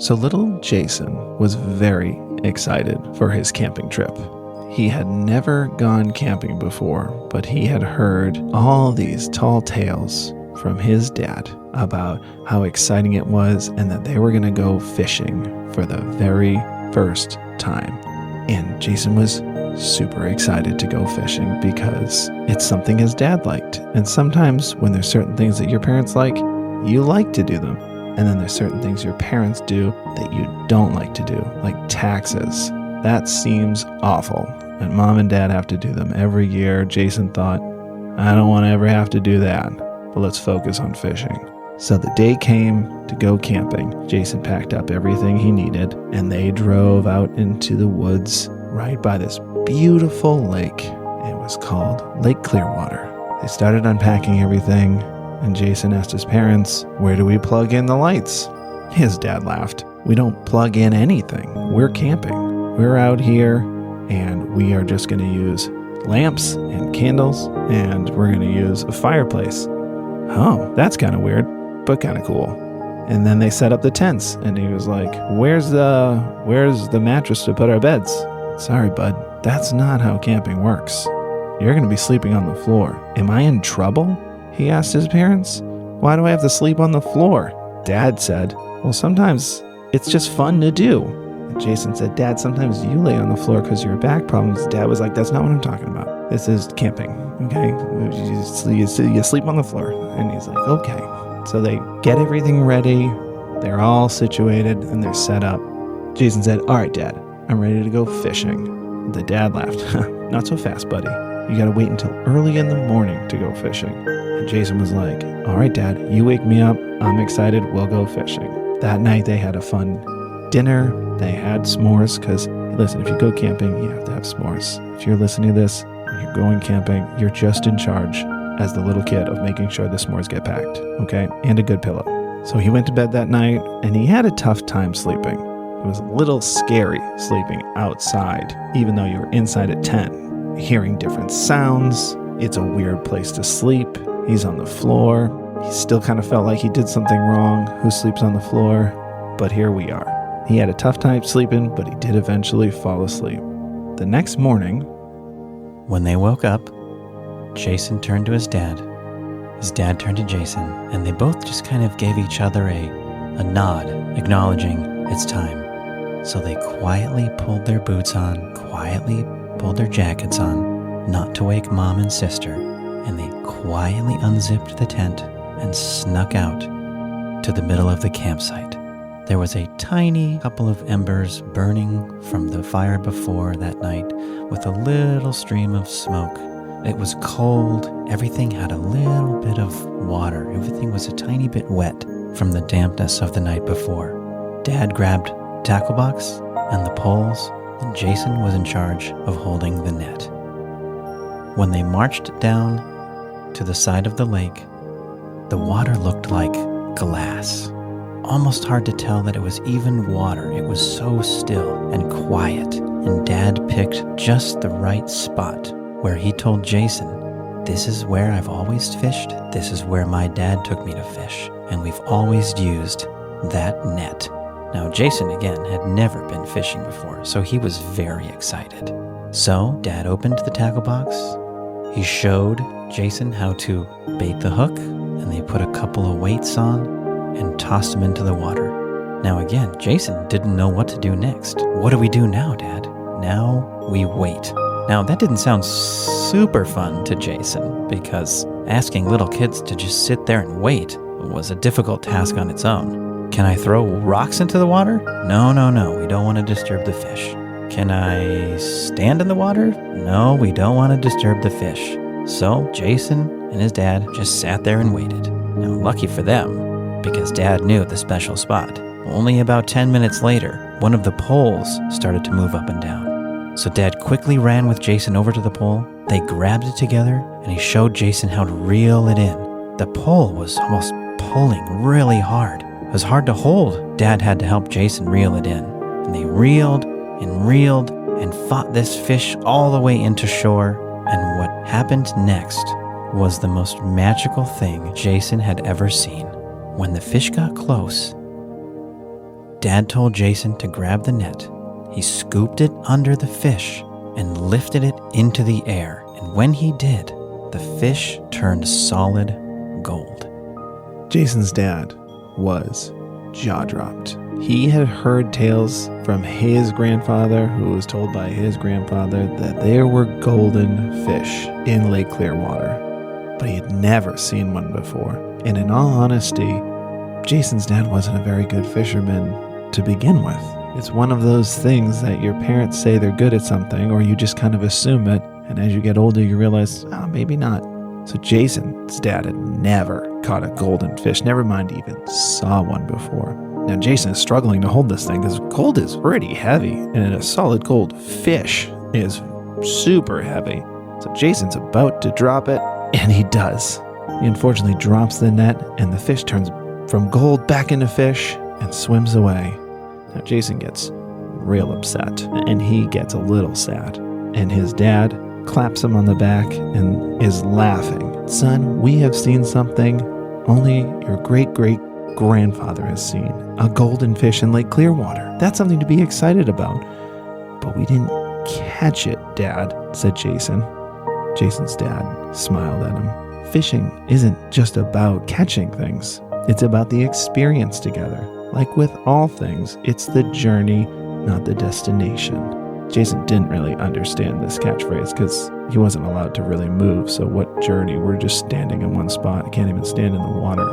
So little Jason was very excited for his camping trip. He had never gone camping before, but he had heard all these tall tales from his dad about how exciting it was and that they were going to go fishing for the very first time. And Jason was super excited to go fishing because it's something his dad liked. And sometimes when there's certain things that your parents like, you like to do them. And then there's certain things your parents do that you don't like to do, like taxes. That seems awful. And mom and dad have to do them every year. Jason thought, I don't want to ever have to do that, but let's focus on fishing. So the day came to go camping. Jason packed up everything he needed, and they drove out into the woods right by this beautiful lake. It was called Lake Clearwater. They started unpacking everything, and Jason asked his parents, where do we plug in the lights? His dad laughed. We don't plug in anything. We're camping. We're out here, and we are just going to use lamps and candles, and we're going to use a fireplace. Oh, that's kind of weird, but kind of cool. And then they set up the tents, and he was like, where's the mattress to put our beds? Sorry, bud, that's not how camping works. You're going to be sleeping on the floor. Am I in trouble? He asked his parents. Why do I have to sleep on the floor? Dad said, well, sometimes it's just fun to do. And Jason said, Dad, sometimes you lay on the floor because of your back problems. Dad was like, that's not what I'm talking about. This is camping, okay? You sleep on the floor. And he's like, okay. So they get everything ready. They're all situated and they're set up. Jason said, all right, Dad, I'm ready to go fishing. The dad laughed. Not so fast, buddy. You got to wait until early in the morning to go fishing. And Jason was like, all right, Dad, you wake me up. I'm excited. We'll go fishing. That night, they had a fun dinner. They had s'mores because, listen, if you go camping, you have to have s'mores. If you're listening to this and you're going camping, you're just in charge as the little kid of making sure the s'mores get packed, okay? And a good pillow. So he went to bed that night, and he had a tough time sleeping. It was a little scary sleeping outside, even though you were inside a tent. Hearing different sounds. It's a weird place to sleep. He's on the floor. He still kind of felt like he did something wrong. Who sleeps on the floor? But here we are. He had a tough time sleeping, but he did eventually fall asleep. The next morning, when they woke up, Jason turned to his dad. His dad turned to Jason, and they both just kind of gave each other a nod, acknowledging it's time. So they quietly pulled their boots on, quietly pulled their jackets on, not to wake Mom and Sister, and they quietly unzipped the tent and snuck out to the middle of the campsite. There was a tiny couple of embers burning from the fire before that night with a little stream of smoke. It was cold. Everything had a little bit of water. Everything was a tiny bit wet from the dampness of the night before. Dad grabbed the tackle box and the poles, and Jason was in charge of holding the net. When they marched down to the side of the lake, the water looked like glass. Almost hard to tell that it was even water. It was so still and quiet, and Dad picked just the right spot where he told Jason, this is where I've always fished. This is where my dad took me to fish, and we've always used that net. Now, Jason, again, had never been fishing before, so he was very excited. So, Dad opened the tackle box. He showed Jason how to bait the hook, and they put a couple of weights on and tossed him into the water. Now, again, Jason didn't know what to do next. What do we do now, Dad? Now we wait. Now, that didn't sound super fun to Jason, because asking little kids to just sit there and wait was a difficult task on its own. Can I throw rocks into the water? No, we don't want to disturb the fish. Can I stand in the water? No, we don't want to disturb the fish. So Jason and his dad just sat there and waited. Now, lucky for them, because Dad knew the special spot. Only about 10 minutes later, one of the poles started to move up and down. So Dad quickly ran with Jason over to the pole. They grabbed it together, and he showed Jason how to reel it in. The pole was almost pulling really hard. It was hard to hold. Dad had to help Jason reel it in. And they reeled and fought this fish all the way into shore. And what happened next was the most magical thing Jason had ever seen. When the fish got close, Dad told Jason to grab the net. He scooped it under the fish and lifted it into the air. And when he did, the fish turned solid gold. Jason's dad was jaw-dropped. He had heard tales from his grandfather, who was told by his grandfather, that there were golden fish in Lake Clearwater, but he had never seen one before. And in all honesty, Jason's dad wasn't a very good fisherman to begin with. It's one of those things that your parents say they're good at something, or you just kind of assume it, and as you get older, you realize, maybe not. So Jason's dad had never caught a golden fish, never mind even saw one before. Now Jason is struggling to hold this thing because gold is pretty heavy, and a solid gold fish is super heavy. So Jason's about to drop it, and he does. He unfortunately drops the net, and the fish turns from gold back into fish and swims away. Now Jason gets real upset, and he gets a little sad, and his dad claps him on the back and is laughing. Son, we have seen something only your great-great-grandfather has seen. A golden fish in Lake Clearwater. That's something to be excited about. But we didn't catch it, Dad, said Jason. Jason's dad smiled at him. Fishing isn't just about catching things. It's about the experience together. Like with all things, it's the journey, not the destination. Jason didn't really understand this catchphrase because he wasn't allowed to really move. So what journey? We're just standing in one spot. I can't even stand in the water.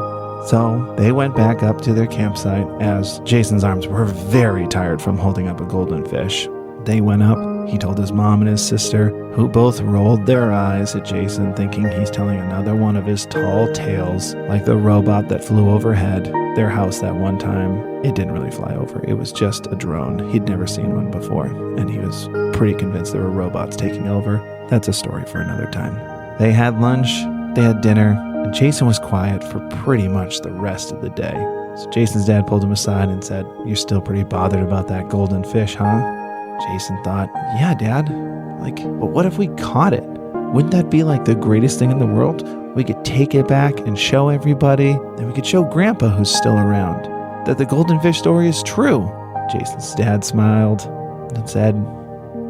So they went back up to their campsite as Jason's arms were very tired from holding up a golden fish. They went up. He told his mom and his sister, who both rolled their eyes at Jason, thinking he's telling another one of his tall tales, like the robot that flew overhead their house that one time. It didn't really fly over. It was just a drone. He'd never seen one before, and he was pretty convinced there were robots taking over. That's a story for another time. They had lunch, they had dinner, and Jason was quiet for pretty much the rest of the day. So Jason's dad pulled him aside and said, "You're still pretty bothered about that golden fish, huh?" Jason thought, "Yeah, Dad. But what if we caught it? Wouldn't that be like the greatest thing in the world? We could take it back and show everybody, and we could show Grandpa, who's still around, that the golden fish story is true." Jason's dad smiled and said,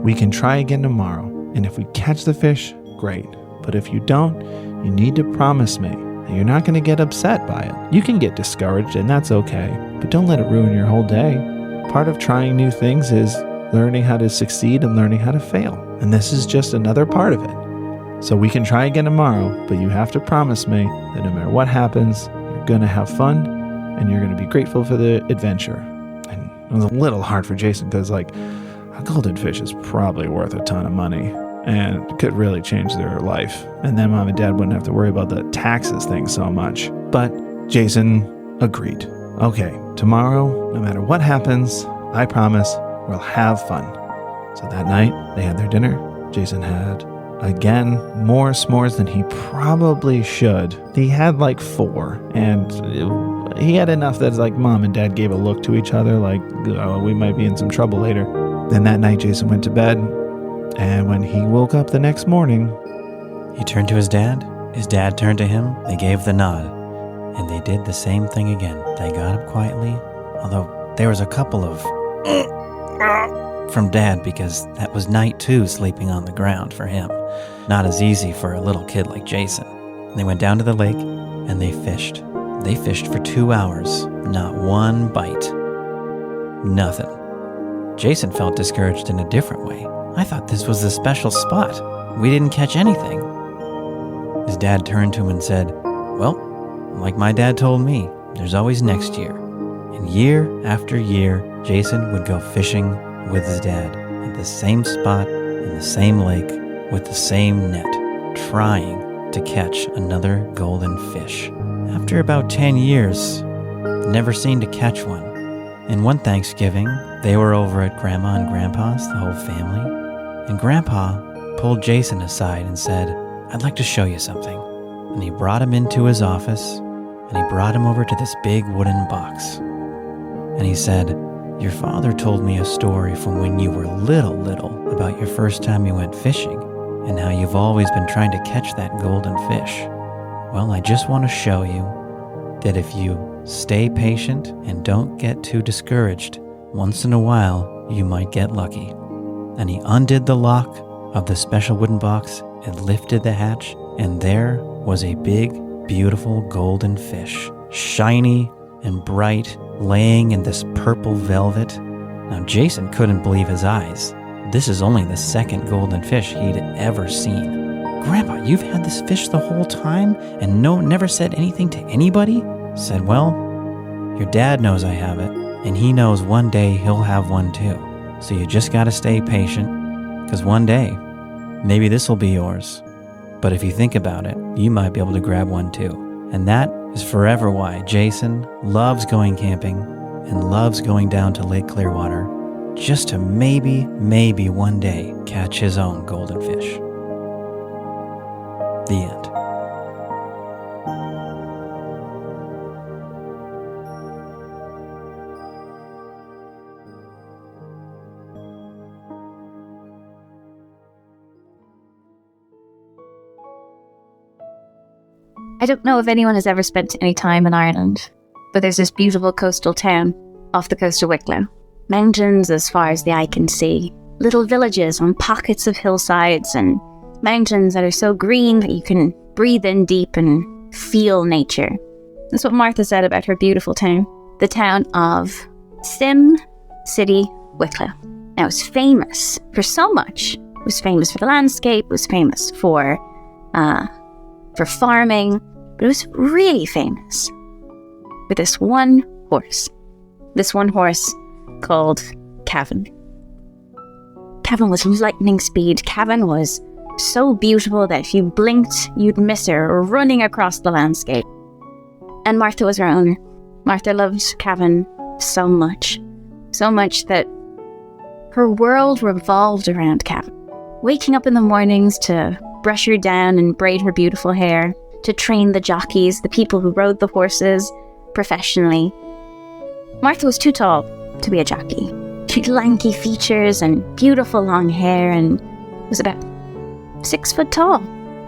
"We can try again tomorrow, and if we catch the fish, great. But if you don't, you need to promise me that you're not going to get upset by it. You can get discouraged, and that's okay, but don't let it ruin your whole day. Part of trying new things is learning how to succeed and learning how to fail. And this is just another part of it. So we can try again tomorrow, but you have to promise me that no matter what happens, you're going to have fun and you're going to be grateful for the adventure." And it was a little hard for Jason because, a golden fish is probably worth a ton of money and could really change their life. And then Mom and Dad wouldn't have to worry about the taxes thing so much. But Jason agreed. "Okay, tomorrow, no matter what happens, I promise we'll have fun." So that night, they had their dinner. Jason had, again, more s'mores than he probably should. He had 4, and he had enough that Mom and Dad gave a look to each other we might be in some trouble later. Then that night, Jason went to bed, and when he woke up the next morning, he turned to his dad. His dad turned to him. They gave the nod, and they did the same thing again. They got up quietly, although there was a couple of from Dad because that was night 2 sleeping on the ground for him. Not as easy for a little kid like Jason. They went down to the lake and they fished. They fished for 2 hours. Not one bite. Nothing. Jason felt discouraged in a different way. "I thought this was the special spot. We didn't catch anything." His dad turned to him and said, "Well, like my dad told me, there's always next year." And year after year, Jason would go fishing with his dad at the same spot in the same lake with the same net, trying to catch another golden fish. After about 10 years, they never seemed to catch one. And one Thanksgiving, they were over at Grandma and Grandpa's, the whole family, and Grandpa pulled Jason aside and said, "I'd like to show you something." And he brought him into his office, and he brought him over to this big wooden box. And he said, "Your father told me a story from when you were little about your first time you went fishing and how you've always been trying to catch that golden fish. Well, I just want to show you that if you stay patient and don't get too discouraged. Once in a while, you might get lucky. And he undid the lock of the special wooden box and lifted the hatch, and there was a big, beautiful golden fish, shiny and bright, laying in this purple velvet. Now Jason couldn't believe his eyes. This is only the second golden fish he'd ever seen. "Grandpa, you've had this fish the whole time and never said anything to anybody?" Said, "Well, your dad knows I have it, and he knows one day he'll have one too. So you just gotta stay patient, because one day, maybe this'll be yours. But if you think about it, you might be able to grab one too." And that is forever why Jason loves going camping and loves going down to Lake Clearwater, just to maybe one day catch his own golden fish. The end. I don't know if anyone has ever spent any time in Ireland, but there's this beautiful coastal town off the coast of Wicklow. Mountains as far as the eye can see. Little villages on pockets of hillsides, and mountains that are so green that you can breathe in deep and feel nature. That's what Martha said about her beautiful town. The town of Sim City, Wicklow. Now, it's famous for so much. It was famous for the landscape, it was famous for farming, but it was really famous for this one horse. This one horse called Cavan. Cavan was lightning speed. Cavan was so beautiful that if you blinked, you'd miss her running across the landscape. And Martha was her owner. Martha loved Cavan so much that her world revolved around Cavan. Waking up in the mornings to brush her down and braid her beautiful hair, to train the jockeys, the people who rode the horses professionally. Martha was too tall to be a jockey. She had lanky features and beautiful long hair and was about 6 foot tall.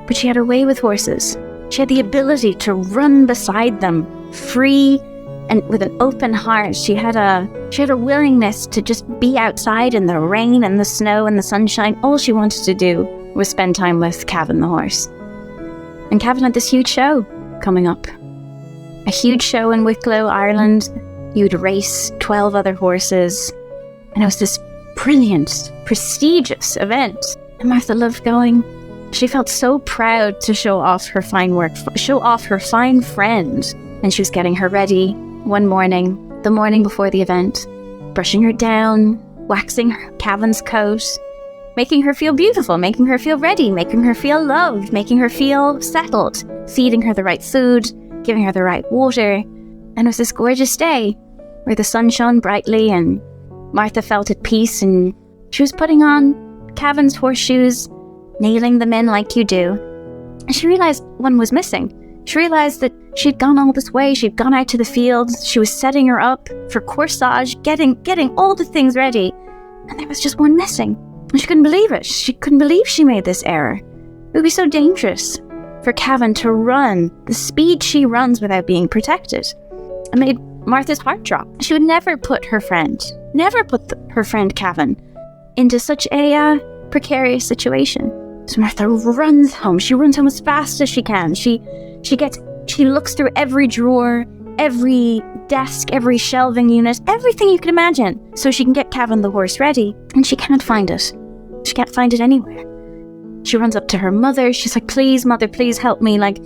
But she had her way with horses. She had the ability to run beside them, free and with an open heart. She had a willingness to just be outside in the rain and the snow and the sunshine. All she wanted to do was spend time with Cavan the horse. And Cavan had this huge show coming up. A huge show in Wicklow, Ireland. You'd race 12 other horses. And it was this brilliant, prestigious event. And Martha loved going. She felt so proud to show off her fine work, show off her fine friend. And she was getting her ready one morning, the morning before the event, brushing her down, waxing Cavan's coat, making her feel beautiful, making her feel ready, making her feel loved, making her feel settled, feeding her the right food, giving her the right water. And it was this gorgeous day where the sun shone brightly and Martha felt at peace, and she was putting on Cavan's horseshoes, nailing them in like you do. And she realized one was missing. She realized that she'd gone all this way, she'd gone out to the fields, she was setting her up for corsage, getting all the things ready, and there was just one missing. And she couldn't believe it. She couldn't believe she made this error. It would be so dangerous for Cavan to run the speed she runs without being protected. It made Martha's heart drop. She would never put her friend Cavan into such a precarious situation. So Martha runs home. She runs home as fast as she can. She looks through every drawer, every desk, every shelving unit, everything you can imagine, so she can get Cavan the horse ready. And she can't find it. She can't find it anywhere. She runs up to her mother. She's like, "Please, mother, please help me. Like,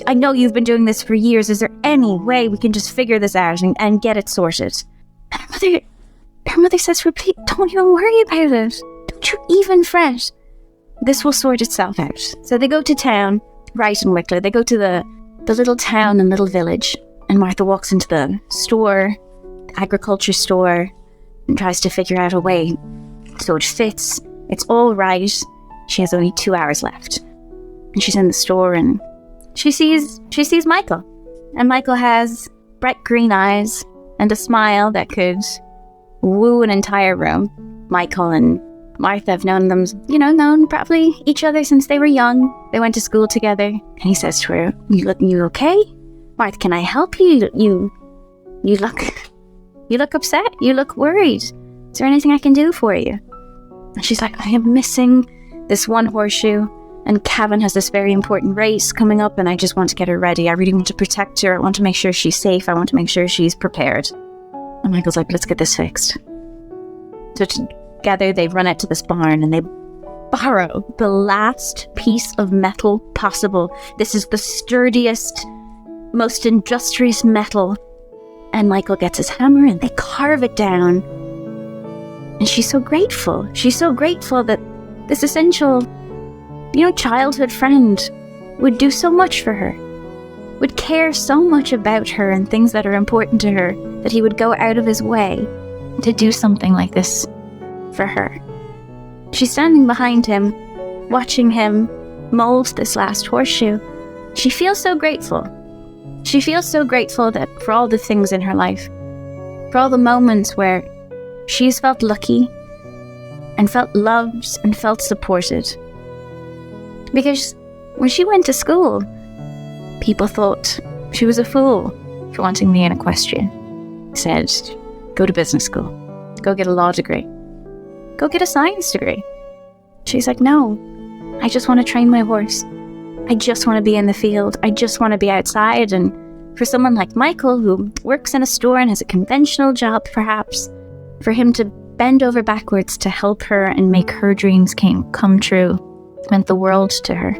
I know you've been doing this for years. Is there any way we can just figure this out and get it sorted?" And her mother says to her, "Please, don't even worry about it. Don't you even fret. This will sort itself out." So they go to town, right in Wicklow. They go to the little town and little village. And Martha walks into the store, the agriculture store, and tries to figure out a way so it fits. It's all right. She has only 2 hours left. And she's in the store and she sees Michael. And Michael has bright green eyes and a smile that could woo an entire room. Michael and Martha have known probably each other since they were young. They went to school together. And he says to her, you okay? Martha, can I help you? You look upset. You look worried. Is there anything I can do for you? And she's like, I am missing this one horseshoe, and Cavan has this very important race coming up, and I just want to get her ready. I really want to protect her. I want to make sure she's safe. I want to make sure she's prepared. And Michael's like, let's get this fixed. So together they run out to this barn and they borrow the last piece of metal possible. This is the sturdiest, most industrious metal. And Michael gets his hammer and they carve it down. And she's so grateful. She's so grateful that this essential, childhood friend would do so much for her, would care so much about her and things that are important to her, that he would go out of his way to do something like this for her. She's standing behind him, watching him mold this last horseshoe. She feels so grateful. She feels so grateful that for all the things in her life, for all the moments where she's felt lucky and felt loved and felt supported. Because when she went to school, people thought she was a fool for wanting to be an equestrian. Said, go to business school, go get a law degree, go get a science degree. She's like, no, I just want to train my horse. I just want to be in the field. I just want to be outside. And for someone like Michael, who works in a store and has a conventional job, perhaps, for him to bend over backwards to help her and make her dreams come true meant the world to her.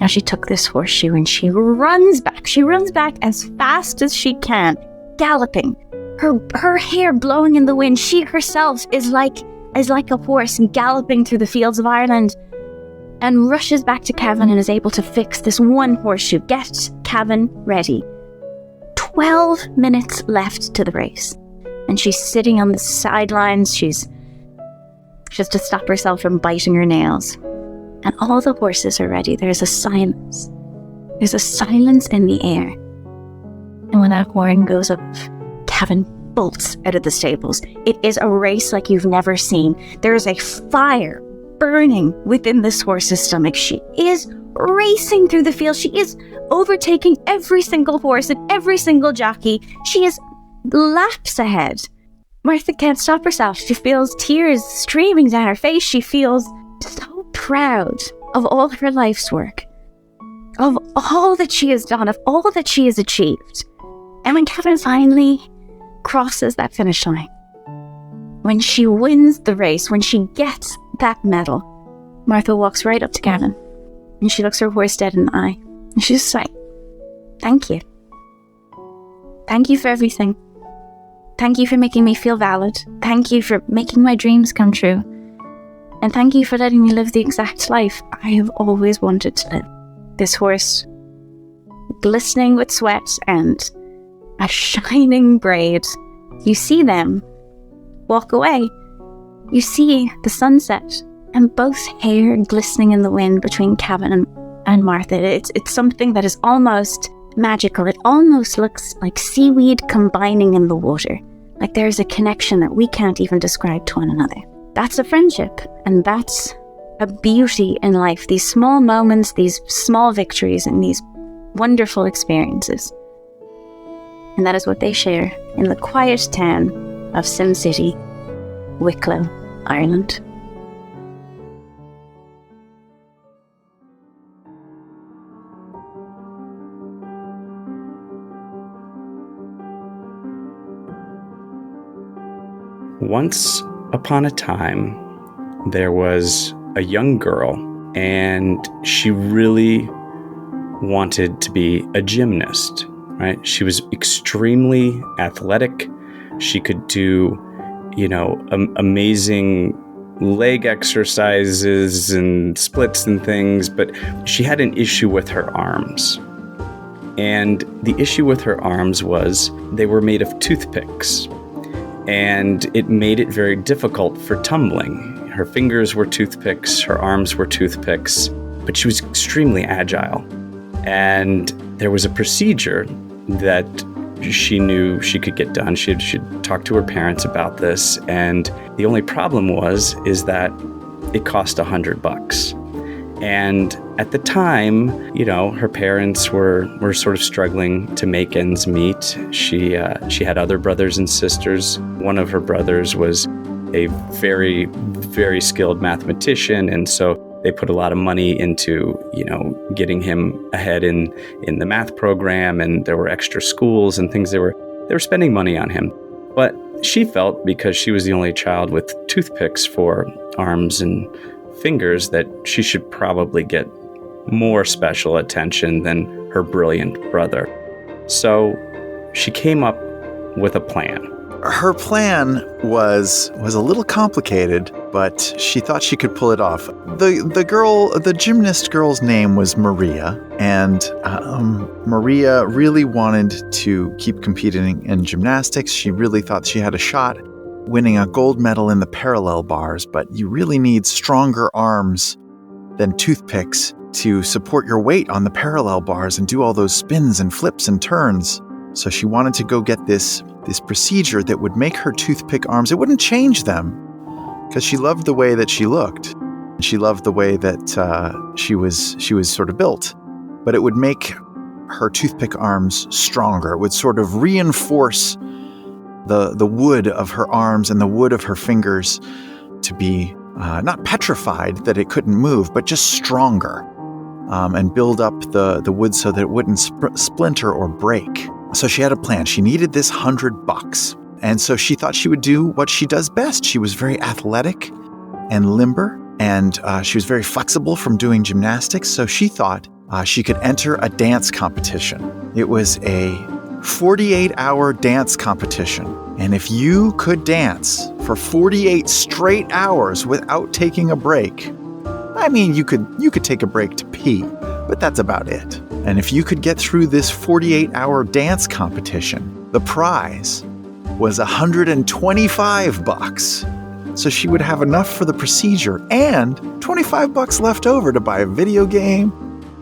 Now she took this horseshoe and she runs back. She runs back as fast as she can, galloping, her hair blowing in the wind. She herself is like a horse galloping through the fields of Ireland, and rushes back to Cavan and is able to fix this one horseshoe, get Cavan ready. 12 minutes left to the race, and she's sitting on the sidelines. She's just to stop herself from biting her nails. And all the horses are ready. There's a silence. There's a silence in the air. And when that horn goes up, Cavan bolts out of the stables. It is a race like you've never seen. There is a fire burning within this horse's stomach. She is racing through the field. She is overtaking every single horse and every single jockey. She is laps ahead. Martha can't stop herself. She feels tears streaming down her face. She feels so proud of all her life's work, of all that she has done, of all that she has achieved. And when Cavan finally crosses that finish line, when she wins the race, when she gets that medal, Martha walks right up to Cavan and she looks her horse dead in the eye. And she's just like, thank you. Thank you for everything. Thank you for making me feel valid. Thank you for making my dreams come true. And thank you for letting me live the exact life I have always wanted to live. This horse, glistening with sweat and a shining braid. You see them walk away. You see the sunset and both hair glistening in the wind between Cavan and Martha. It's something that is almost magical. It almost looks like seaweed combining in the water. Like there's a connection that we can't even describe to one another. That's a friendship, and that's a beauty in life. These small moments, these small victories, and these wonderful experiences. And that is what they share in the quiet town of Sim City, Wicklow, Ireland. Once upon a time, there was a young girl, and she really wanted to be a gymnast, right? She was extremely athletic. She could do, amazing leg exercises and splits and things, but she had an issue with her arms. And the issue with her arms was they were made of toothpicks. And it made it very difficult for tumbling. Her fingers were toothpicks, her arms were toothpicks, but she was extremely agile. And there was a procedure that she knew she could get done. She talked to her parents about this, and the only problem is that it cost $100. And at the time, her parents were sort of struggling to make ends meet. She had other brothers and sisters. One of her brothers was a very, very skilled mathematician, and so they put a lot of money into, getting him ahead in the math program, and there were extra schools and things. They were spending money on him. But she felt, because she was the only child with toothpicks for arms and fingers, that she should probably get more special attention than her brilliant brother. So she came up with a plan. Her plan was a little complicated, but she thought she could pull it off. The gymnast girl's name was Maria, and Maria really wanted to keep competing in gymnastics. She really thought she had a shot winning a gold medal in the parallel bars, but you really need stronger arms than toothpicks to support your weight on the parallel bars and do all those spins and flips and turns. So she wanted to go get this procedure that would make her toothpick arms, it wouldn't change them, because she loved the way that she looked. She loved the way that she was sort of built, but it would make her toothpick arms stronger. It would sort of reinforce the wood of her arms and the wood of her fingers to be not petrified that it couldn't move, but just stronger, and build up the wood so that it wouldn't splinter or break. So she had a plan. She needed this $100. And so she thought she would do what she does best. She was very athletic and limber, and she was very flexible from doing gymnastics. So she thought she could enter a dance competition. It was a 48-hour dance competition. And if you could dance for 48 straight hours without taking a break, I mean, you could take a break to pee, but that's about it. And if you could get through this 48-hour dance competition, the prize was $125. So she would have enough for the procedure and $25 left over to buy a video game,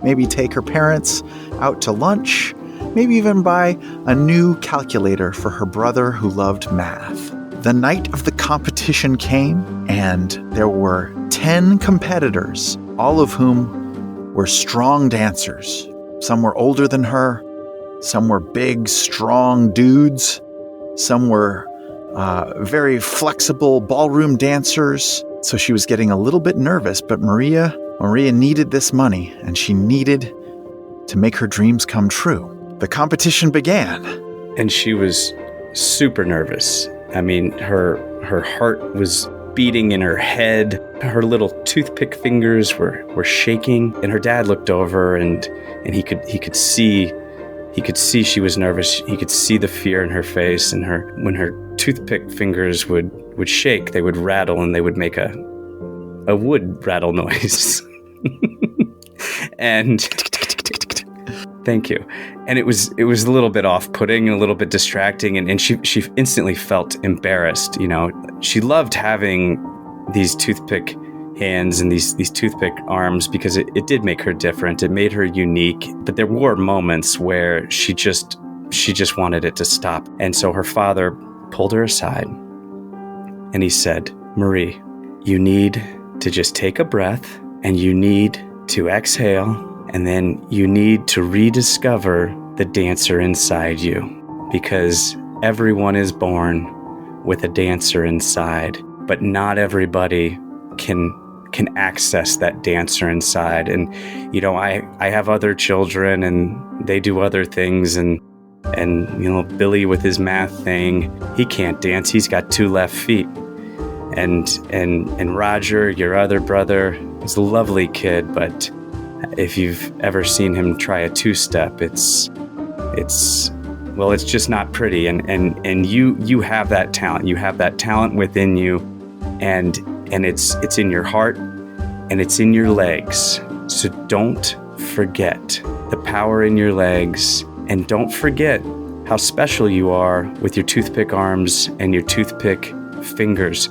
maybe take her parents out to lunch, maybe even buy a new calculator for her brother who loved math. The night of the competition came, and there were 10 competitors, all of whom were strong dancers. Some were older than her, some were big, strong dudes, some were very flexible ballroom dancers. So she was getting a little bit nervous, but Maria needed this money, and she needed to make her dreams come true. The competition began. And she was super nervous. I mean, her heart was beating in her head. Her little toothpick fingers were shaking. And her dad looked over, and he could see she was nervous. He could see the fear in her face, and when her toothpick fingers would shake, they would rattle, and they would make a wood rattle noise. And thank you. And it was a little bit off-putting and a little bit distracting, and she instantly felt embarrassed. She loved having these toothpick hands and these toothpick arms because it did make her different. It made her unique. But there were moments where she just wanted it to stop. And so her father pulled her aside, and he said, "Marie, you need to just take a breath, and you need to exhale, and then you need to rediscover the dancer inside you, because everyone is born with a dancer inside, but not everybody can access that dancer inside." And I have other children, and they do other things, and Billy with his math thing, he can't dance. He's got 2 left feet. And Roger, your other brother, is a lovely kid, but if you've ever seen him try a 2-step, it's just not pretty. And you have that talent. You have that talent within you, and it's in your heart, and it's in your legs. So don't forget the power in your legs, and don't forget how special you are with your toothpick arms and your toothpick fingers.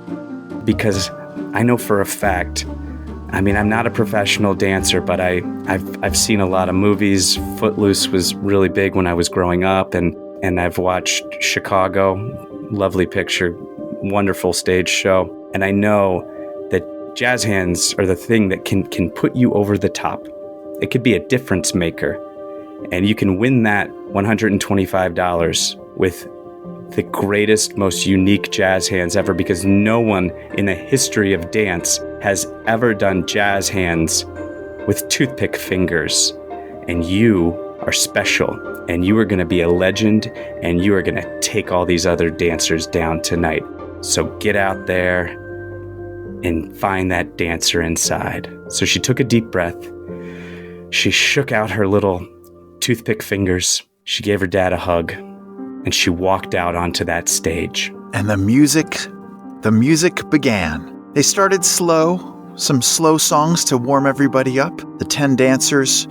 Because I know for a fact, I mean, I'm not a professional dancer, but I've seen a lot of movies. Footloose was really big when I was growing up, and I've watched Chicago, lovely picture, wonderful stage show. And I know that Jazz hands are the thing that can put you over the top. It could be a difference maker. And you can win that $125 with the greatest, most unique jazz hands ever, because no one in the history of dance has ever done jazz hands with toothpick fingers. And you are special, and you are going to be a legend, and you are going to take all these other dancers down tonight. So get out there and find that dancer inside. So she took a deep breath. She shook out her little toothpick fingers. She gave her dad a hug, and she walked out onto that stage. And the music began. They started slow, some slow songs to warm everybody up. The 10 dancers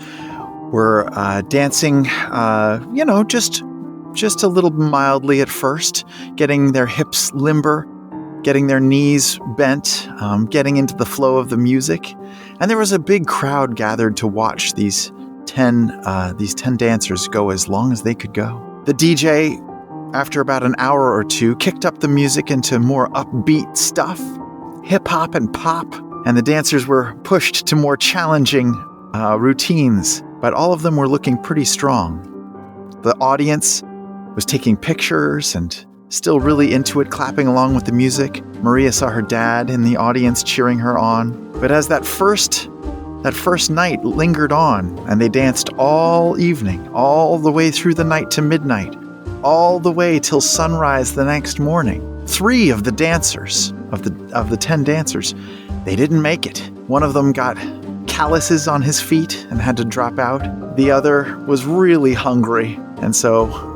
were dancing, just a little mildly at first, getting their hips limber, getting their knees bent, getting into the flow of the music. And there was a big crowd gathered to watch these 10 dancers go as long as they could go. The DJ, after about an hour or two, kicked up the music into more upbeat stuff, hip-hop and pop, and the dancers were pushed to more challenging routines, but all of them were looking pretty strong. The audience was taking pictures and still really into it, clapping along with the music. Maria saw her dad in the audience cheering her on. But as that first night lingered on, and they danced all evening, all the way through the night to midnight, all the way till sunrise the next morning, 3 of the dancers, of the 10 dancers, they didn't make it. One of them got calluses on his feet and had to drop out. The other was really hungry, and so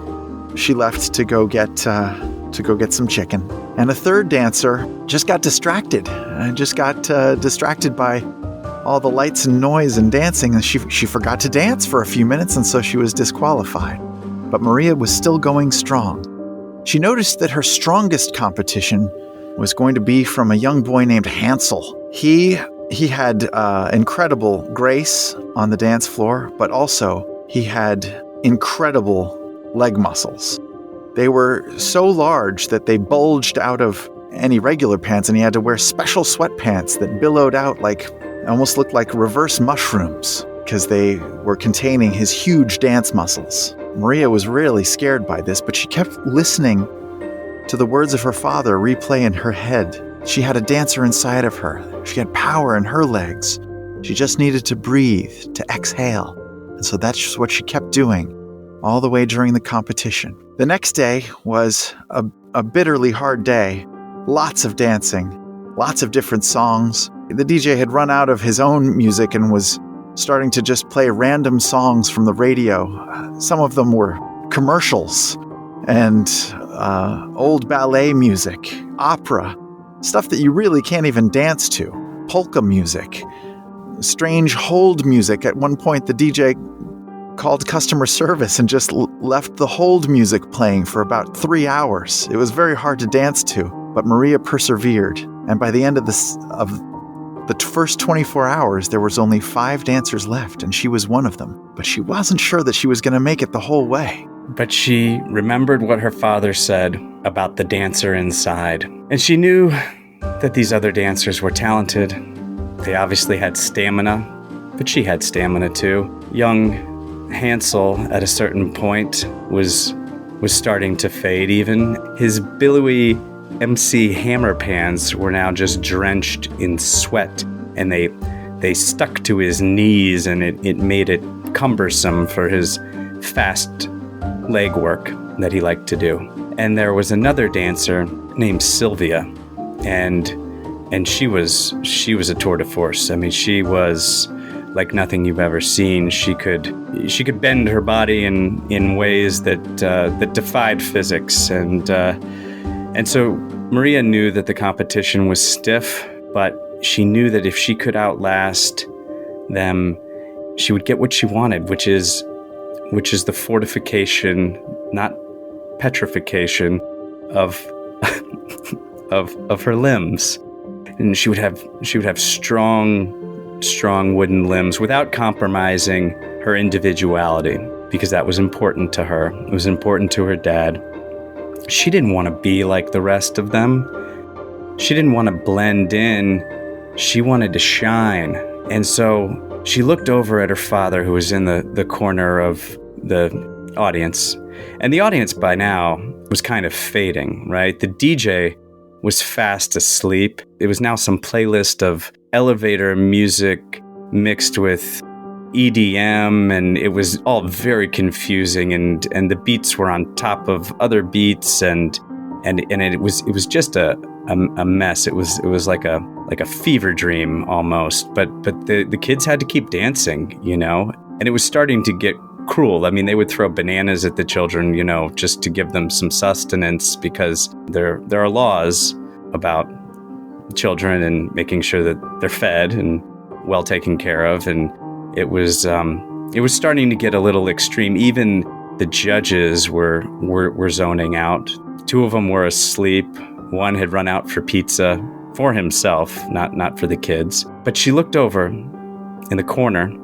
she left to go get some chicken. And a third dancer just got distracted. Distracted by all the lights and noise and dancing, and she forgot to dance for a few minutes, and so she was disqualified. But Maria was still going strong. She noticed that her strongest competition was going to be from a young boy named Hansel. He had incredible grace on the dance floor, but also he had incredible leg muscles. They were so large that they bulged out of any regular pants, and he had to wear special sweatpants that billowed out almost looked like reverse mushrooms, because they were containing his huge dance muscles. Maria was really scared by this, but she kept listening to the words of her father replay in her head. She had a dancer inside of her. She had power in her legs. She just needed to breathe, to exhale. And so that's just what she kept doing all the way during the competition. The next day was a bitterly hard day. Lots of dancing, lots of different songs. The DJ had run out of his own music and was starting to just play random songs from the radio. Some of them were commercials and old ballet music, opera, stuff that you really can't even dance to, polka music, strange hold music. At one point, the DJ called customer service and just left the hold music playing for about 3 hours. It was very hard to dance to, but Maria persevered. And by the end of the first 24 hours, there was only 5 dancers left, and she was one of them. But she wasn't sure that she was going to make it the whole way. But she remembered what her father said about the dancer inside. And she knew that these other dancers were talented. They obviously had stamina, but she had stamina too. Young Hansel, at a certain point, was starting to fade even. His billowy MC hammer pants were now just drenched in sweat, and they stuck to his knees, and it made it cumbersome for his fast leg work that he liked to do. And there was another dancer named Sylvia, and she was a tour de force. I mean, she was like nothing you've ever seen. She could bend her body in ways that defied physics, and so Maria knew that the competition was stiff, but she knew that if she could outlast them, she would get what she wanted, which is the fortification, not petrification, of her limbs. And she would have strong wooden limbs without compromising her individuality, because that was important to her. It was important to her dad. She didn't want to be like the rest of them. She didn't want to blend in she wanted to shine. And so she looked over at her father, who was in the corner of the audience. And the audience by now was kind of fading, right? The DJ was fast asleep. It was now some playlist of elevator music mixed with EDM, and it was all very confusing, and the beats were on top of other beats, and it was just a mess. It was like a fever dream almost. But the kids had to keep dancing, and it was starting to get cruel. I mean, they would throw bananas at the children, just to give them some sustenance, because there are laws about children and making sure that they're fed and well taken care of. And it was starting to get a little extreme. Even the judges were zoning out. 2 of them were asleep. One had run out for pizza for himself, not for the kids. But she looked over in the corner,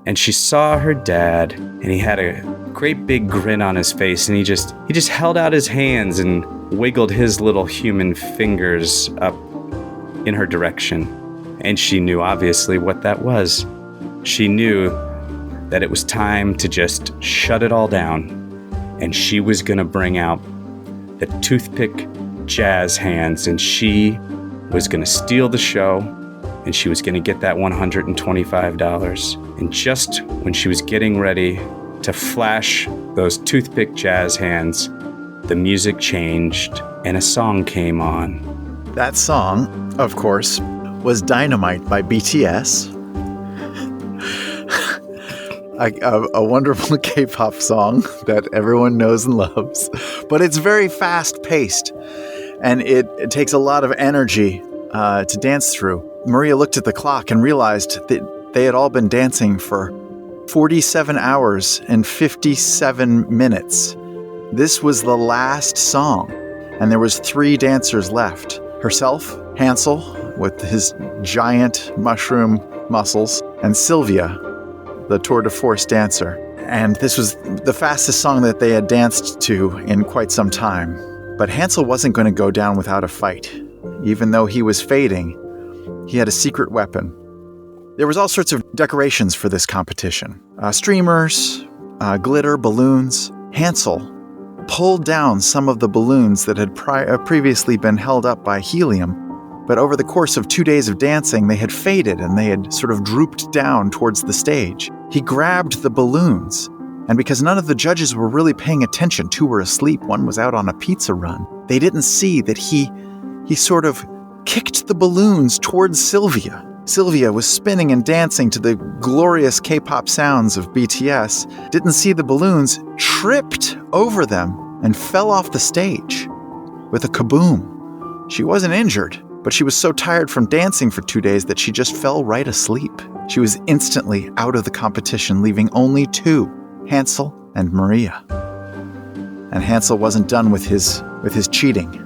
and she saw her dad, and he had a great big grin on his face, and he just held out his hands and wiggled his little human fingers up in her direction. And she knew obviously what that was. She knew that it was time to just shut it all down, and she was gonna bring out the Toothpick jazz hands, and she was gonna steal the show, and she was gonna get that $125. And just when she was getting ready to flash those Toothpick jazz hands, the music changed and a song came on. That song, of course, was Dynamite by BTS. A wonderful K-pop song that everyone knows and loves. But it's very fast-paced, and it takes a lot of energy to dance through. Maria looked at the clock and realized that they had all been dancing for 47 hours and 57 minutes. This was the last song, and there was 3 dancers left. Herself, Hansel, with his giant mushroom muscles, and Sylvia, the tour de force dancer. And this was the fastest song that they had danced to in quite some time. But Hansel wasn't going to go down without a fight. Even though he was fading, he had a secret weapon. There was all sorts of decorations for this competition. Streamers, glitter, balloons. Hansel pulled down some of the balloons that had previously been held up by helium, but over the course of 2 days of dancing, they had faded and they had sort of drooped down towards the stage. He grabbed the balloons, and because none of the judges were really paying attention, 2 were asleep, 1 was out on a pizza run, they didn't see that he sort of kicked the balloons towards Sylvia. Sylvia was spinning and dancing to the glorious K-pop sounds of BTS, didn't see the balloons, tripped over them, and fell off the stage with a kaboom. She wasn't injured, but she was so tired from dancing for 2 days that she just fell right asleep. She was instantly out of the competition, leaving only 2, Hansel and Maria. And Hansel wasn't done with his cheating.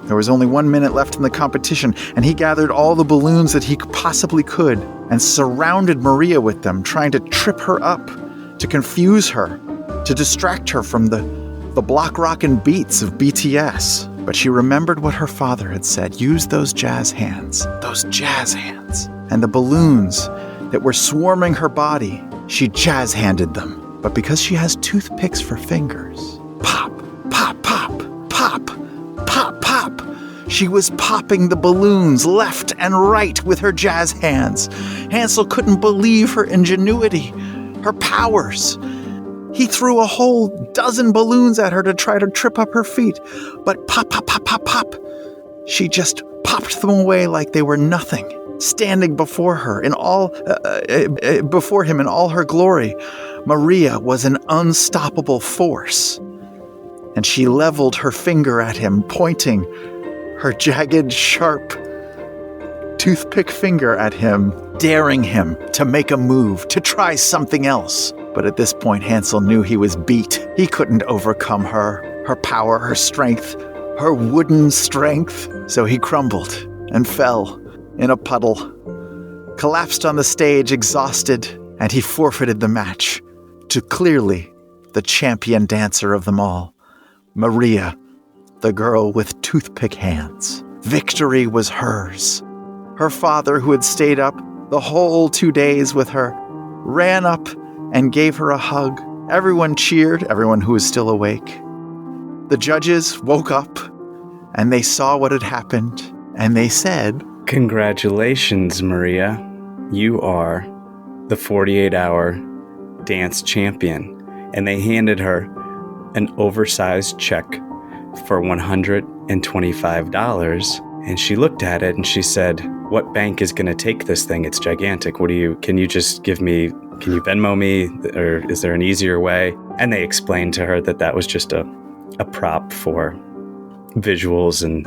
There was only 1 minute left in the competition, and he gathered all the balloons that he possibly could and surrounded Maria with them, trying to trip her up, to confuse her, to distract her from the block rockin' beats of BTS. But she remembered what her father had said. Use those jazz hands. Those jazz hands. And the balloons that were swarming her body, she jazz-handed them. But because she has toothpicks for fingers, pop, pop, pop, pop, pop, pop. She was popping the balloons left and right with her jazz hands. Hansel couldn't believe her ingenuity, her powers. He threw a whole dozen balloons at her to try to trip up her feet. But pop, pop, pop, pop, pop. She just popped them away like they were nothing. Standing before her before him in all her glory, Maria was an unstoppable force. And she leveled her finger at him, pointing her jagged, sharp toothpick finger at him, daring him to make a move, to try something else. But at this point, Hansel knew he was beat. He couldn't overcome her power, her strength, her wooden strength. So he crumbled and fell in a puddle, collapsed on the stage, exhausted, and he forfeited the match to clearly the champion dancer of them all, Maria, the girl with toothpick hands. Victory was hers. Her father, who had stayed up the whole 2 days with her, ran up and gave her a hug. Everyone cheered, everyone who was still awake. The judges woke up and they saw what had happened and they said, "Congratulations, Maria. You are the 48-hour dance champion." And they handed her an oversized check for $125. And she looked at it and she said, "What bank is going to take this thing? It's gigantic. Can you Venmo me? Or is there an easier way?" And they explained to her that was just a prop for visuals and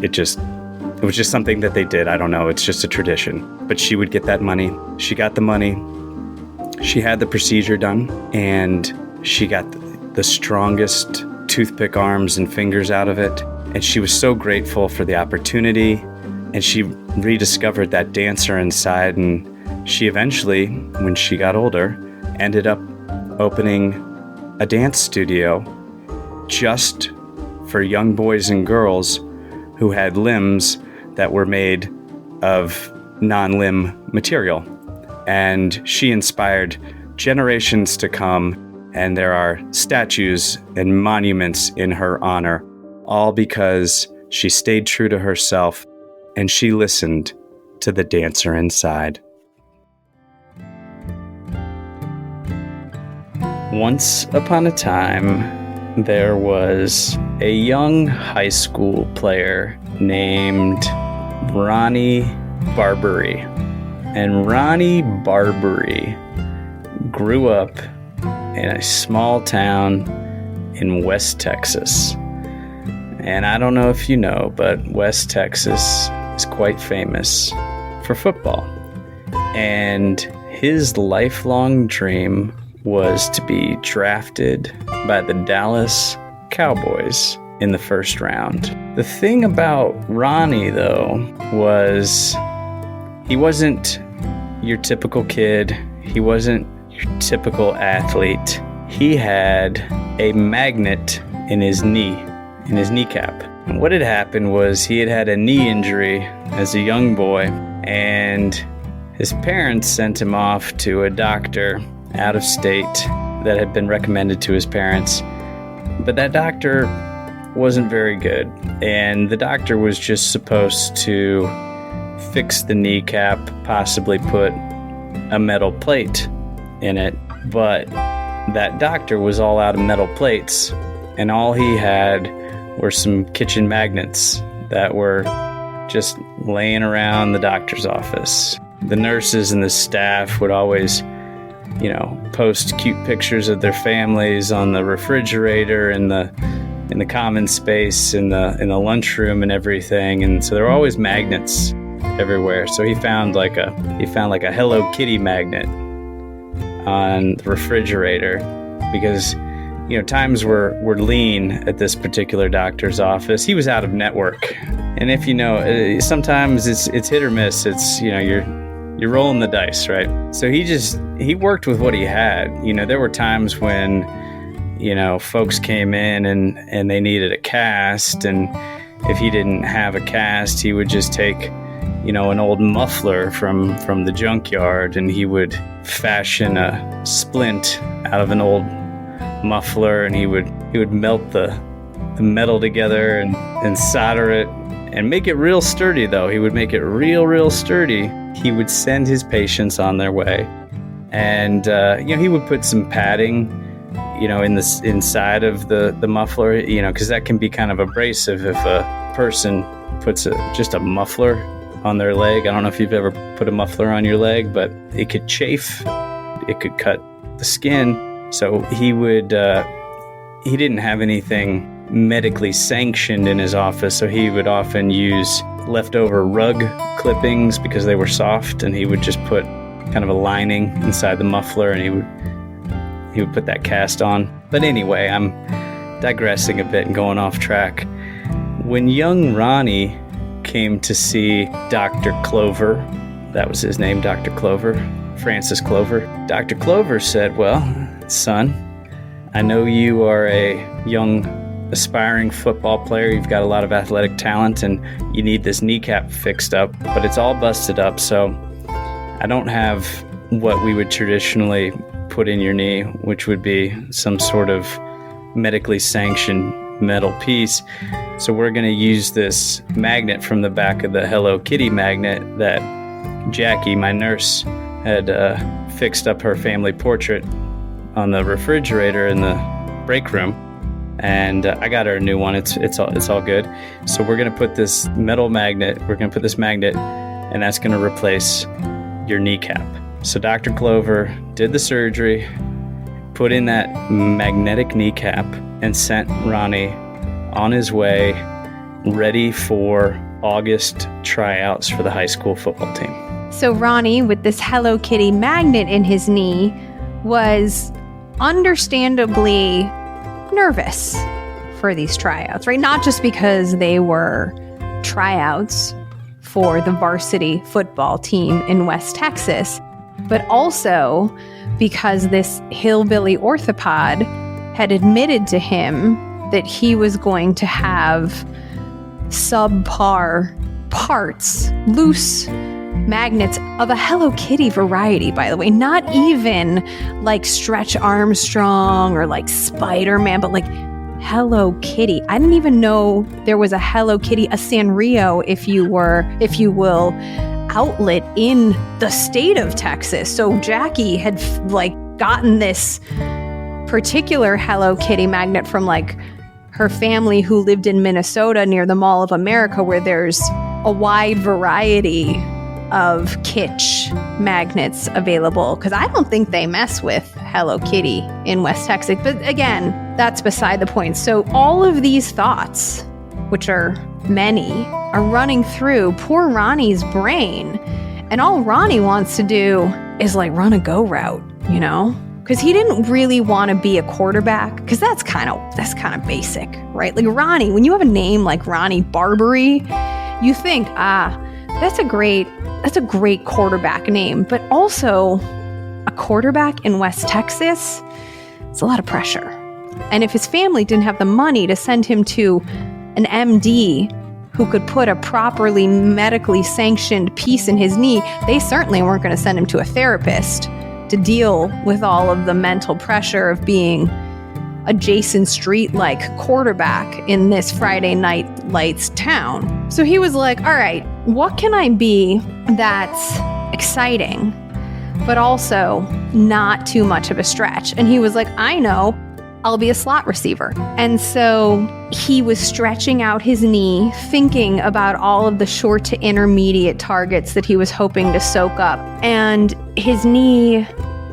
it was just something that they did. I don't know. It's just a tradition. But she would get that money. She got the money. She had the procedure done, and she got the strongest toothpick arms and fingers out of it. And she was so grateful for the opportunity, and she rediscovered that dancer inside. And she eventually, when she got older, ended up opening a dance studio just for young boys and girls who had limbs that were made of non-limb material. And she inspired generations to come, and there are statues and monuments in her honor, all because she stayed true to herself and she listened to the dancer inside. Once upon a time, there was a young high school player named Ronnie Barbary. And Ronnie Barbary grew up in a small town in West Texas. And I don't know if you know, but West Texas is quite famous for football. And his lifelong dream was to be drafted by the Dallas Cowboys in the first round. The thing about Ronnie, though, was he wasn't your typical kid. He wasn't your typical athlete. He had a magnet in his knee, in his kneecap. And what had happened was he had had a knee injury as a young boy, and his parents sent him off to a doctor out of state that had been recommended to his parents. But that doctor wasn't very good, and the doctor was just supposed to fix the kneecap, possibly put a metal plate in it. But that doctor was all out of metal plates, and all he had were some kitchen magnets that were just laying around the doctor's office. The nurses and the staff would always, post cute pictures of their families on the refrigerator in the common space in the lunchroom and everything. And so there were always magnets everywhere. So he found like a Hello Kitty magnet on the refrigerator because times were lean at this particular doctor's office. He was out of network, and if sometimes it's hit or miss. It's you're rolling the dice, right? So he worked with what he had. There were times when folks came in and they needed a cast, and if he didn't have a cast, he would just take an old muffler from the junkyard, and he would fashion a splint out of an old muffler, and he would melt the metal together and solder it and make it real sturdy. Though he would make it real sturdy, he would send his patients on their way, and he would put some padding in the inside of the muffler, because that can be kind of abrasive if a person puts just a muffler on their leg. I don't know if you've ever put a muffler on your leg, but it could chafe, it could cut the skin. So he didn't have anything medically sanctioned in his office, so he would often use leftover rug clippings because they were soft, and he would just put kind of a lining inside the muffler, and he would put that cast on. But anyway, I'm digressing a bit and going off track. When young Ronnie came to see Dr. Clover, that was his name, Dr. Clover, Francis Clover, Dr. Clover said, "Well, son, I know you are a young aspiring football player, you've got a lot of athletic talent, and you need this kneecap fixed up, but it's all busted up, so I don't have what we would traditionally put in your knee, which would be some sort of medically sanctioned metal piece. So we're going to use this magnet from the back of the Hello Kitty magnet that Jackie, my nurse, had fixed up her family portrait on the refrigerator in the break room. And I got her a new one. It's all good. So we're going to put this metal magnet, and that's going to replace your kneecap. So Dr. Clover did the surgery, put in that magnetic kneecap, and sent Ronnie on his way, ready for August tryouts for the high school football team. So Ronnie, with this Hello Kitty magnet in his knee, was understandably nervous for these tryouts, right? Not just because they were tryouts for the varsity football team in West Texas, but also because this hillbilly orthopod had admitted to him that he was going to have subpar parts, loose magnets of a Hello Kitty variety, by the way, not even like Stretch Armstrong or like Spider-Man, but like Hello Kitty. I didn't even know there was a Hello Kitty, a Sanrio, if you will, outlet in the state of Texas. So Jackie had gotten this particular Hello Kitty magnet from like her family who lived in Minnesota near the Mall of America, where there's a wide variety of kitsch magnets available, because I don't think they mess with Hello Kitty in West Texas. But again, that's beside the point. So all of these thoughts, which are many, are running through poor Ronnie's brain. And all Ronnie wants to do is like run a go route, you know? Because he didn't really want to be a quarterback, because that's kind of basic, right? Like Ronnie, when you have a name like Ronnie Barbary, you think, that's a great quarterback name. But also, a quarterback in West Texas, it's a lot of pressure. And if his family didn't have the money to send him to an MD who could put a properly medically sanctioned piece in his knee, they certainly weren't going to send him to a therapist to deal with all of the mental pressure of being a Jason Street-like quarterback in this Friday Night Lights town. So he was like, all right, what can I be that's exciting, but also not too much of a stretch? And he was like, I know, I'll be a slot receiver. And so he was stretching out his knee, thinking about all of the short to intermediate targets that he was hoping to soak up. And his knee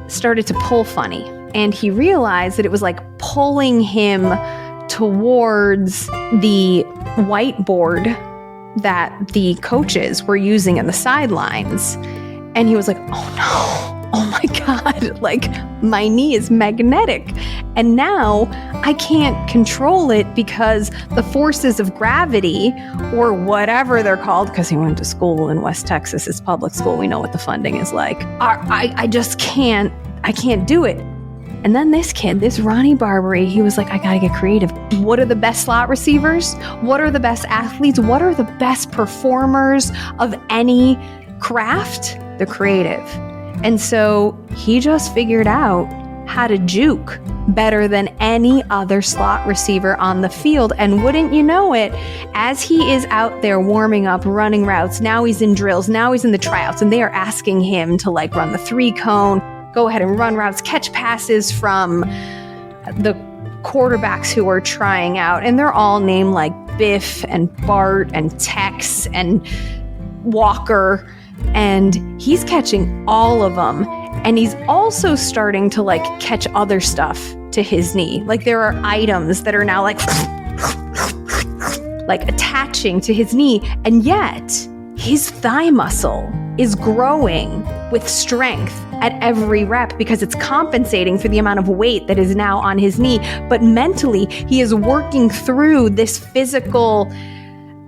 started to pull funny. And he realized that it was like pulling him towards the whiteboard that the coaches were using in the sidelines. And he was like, oh no, oh my God, like my knee is magnetic. And now I can't control it because the forces of gravity, or whatever they're called, because he went to school in West Texas, it's public school, we know what the funding is like. I just can't do it. And then this kid, this Ronnie Barbary, he was like, I gotta get creative. What are the best slot receivers? What are the best athletes? What are the best performers of any craft? The creative. And so he just figured out how to juke better than any other slot receiver on the field. And wouldn't you know it, as he is out there warming up, running routes, now he's in drills, now he's in the tryouts, and they are asking him to like run the 3-cone, go ahead and run routes, catch passes from the quarterbacks who are trying out. And they're all named like Biff and Bart and Tex and Walker. And he's catching all of them. And he's also starting to like catch other stuff to his knee. Like there are items that are now like attaching to his knee. And yet his thigh muscle is growing with strength at every rep because it's compensating for the amount of weight that is now on his knee. But mentally, he is working through this physical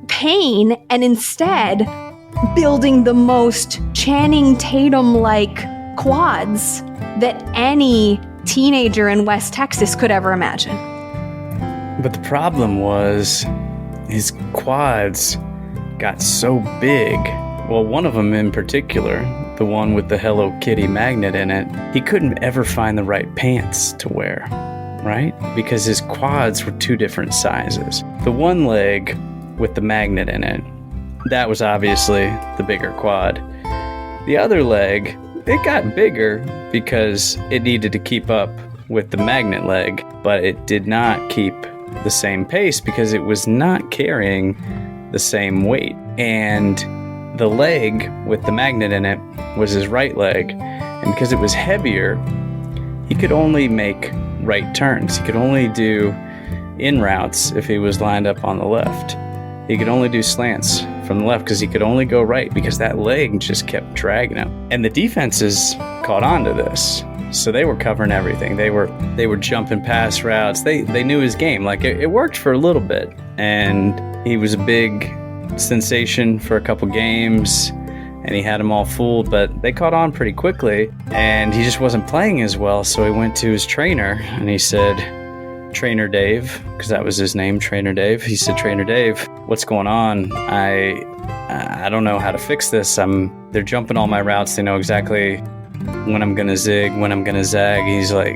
pain and instead building the most Channing Tatum-like quads that any teenager in West Texas could ever imagine. But the problem was his quads got so big. Well, one of them in particular, the one with the Hello Kitty magnet in it, he couldn't ever find the right pants to wear, right? Because his quads were two different sizes. The one leg with the magnet in it, that was obviously the bigger quad. The other leg, it got bigger because it needed to keep up with the magnet leg, but it did not keep the same pace because it was not carrying the same weight. And the leg with the magnet in it was his right leg, and because it was heavier, he could only make right turns. He could only do in routes if he was lined up on the left. He could only do slants from the left because he could only go right because that leg just kept dragging him. And the defenses caught on to this. So they were covering everything. They were jumping past routes. They knew his game. Like it worked for a little bit. And he was a big sensation for a couple games. And he had them all fooled. But they caught on pretty quickly. And he just wasn't playing as well. So he went to his trainer and he said, Trainer Dave, because that was his name, Trainer Dave. He said, Trainer Dave, what's going on? I don't know how to fix this. They're jumping all my routes. They know exactly when I'm gonna zig, when I'm gonna zag. He's like,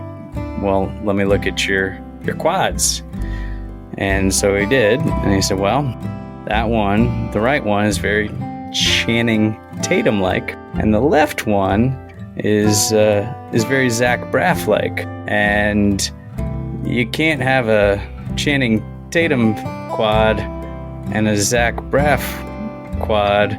well, let me look at your quads. And so he did, and he said, well, that one, the right one, is very Channing Tatum-like, and the left one is very Zach Braff-like. And you can't have a Channing Tatum quad and a Zach Braff quad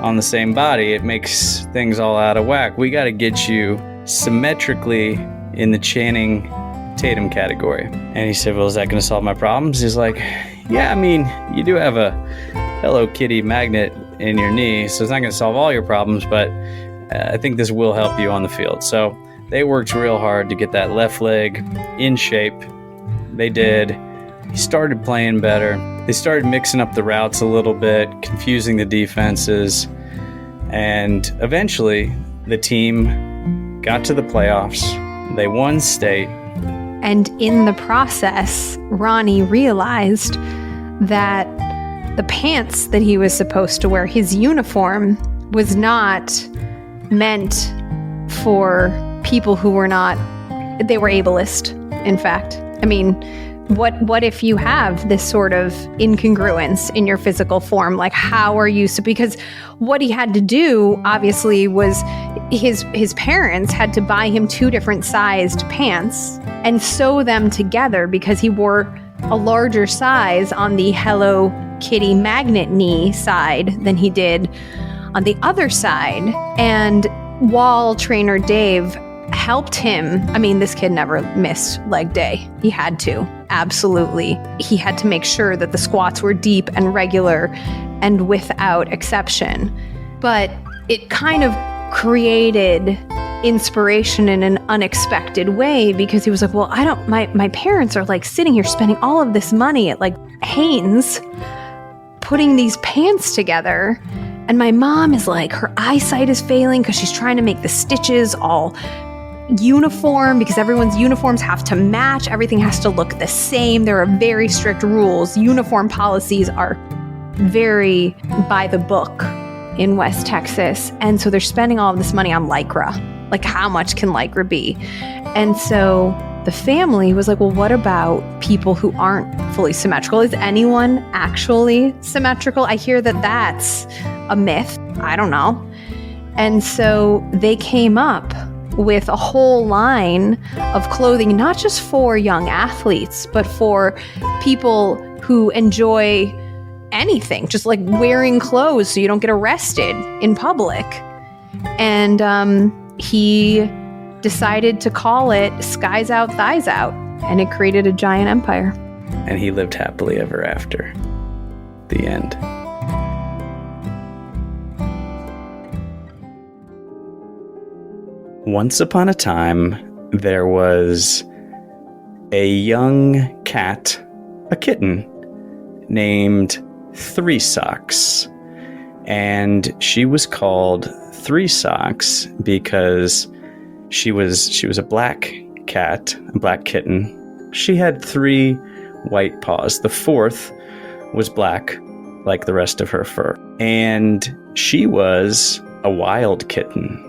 on the same body. It makes things all out of whack. We got to get you symmetrically in the Channing Tatum category. And he said, well, is that going to solve my problems? He's like, yeah, I mean, you do have a Hello Kitty magnet in your knee, so it's not going to solve all your problems, but I think this will help you on the field. So they worked real hard to get that left leg in shape. They did. He started playing better. They started mixing up the routes a little bit, confusing the defenses, and eventually the team got to the playoffs. They won state. And in the process, Ronnie realized that the pants that he was supposed to wear, his uniform, was not meant for people who were not, they were ableist, in fact. I mean, what if you have this sort of incongruence in your physical form? Like, how are you, because what he had to do, obviously, was his parents had to buy him two different sized pants and sew them together because he wore a larger size on the Hello Kitty magnet knee side than he did on the other side. And while Trainer Dave helped him, I mean, this kid never missed leg day. He had to, absolutely. He had to make sure that the squats were deep and regular and without exception. But it kind of created inspiration in an unexpected way because he was like, well, my parents are like sitting here spending all of this money at like Hanes putting these pants together. And my mom is like, her eyesight is failing because she's trying to make the stitches all uniform because everyone's uniforms have to match. Everything has to look the same. There are very strict rules. Uniform policies are very by the book in West Texas. And so they're spending all of this money on Lycra. Like, how much can Lycra be? And so the family was like, well, what about people who aren't fully symmetrical? Is anyone actually symmetrical? I hear that that's a myth. I don't know. And so they came up with a whole line of clothing, not just for young athletes, but for people who enjoy anything, just like wearing clothes so you don't get arrested in public. And he decided to call it Skies Out, Thighs Out, and it created a giant empire. And he lived happily ever after. The end. Once upon a time, there was a young cat, a kitten, named Three Socks. And she was called Three Socks because she was a black cat, a black kitten. She had three white paws. The fourth was black, like the rest of her fur. And she was a wild kitten.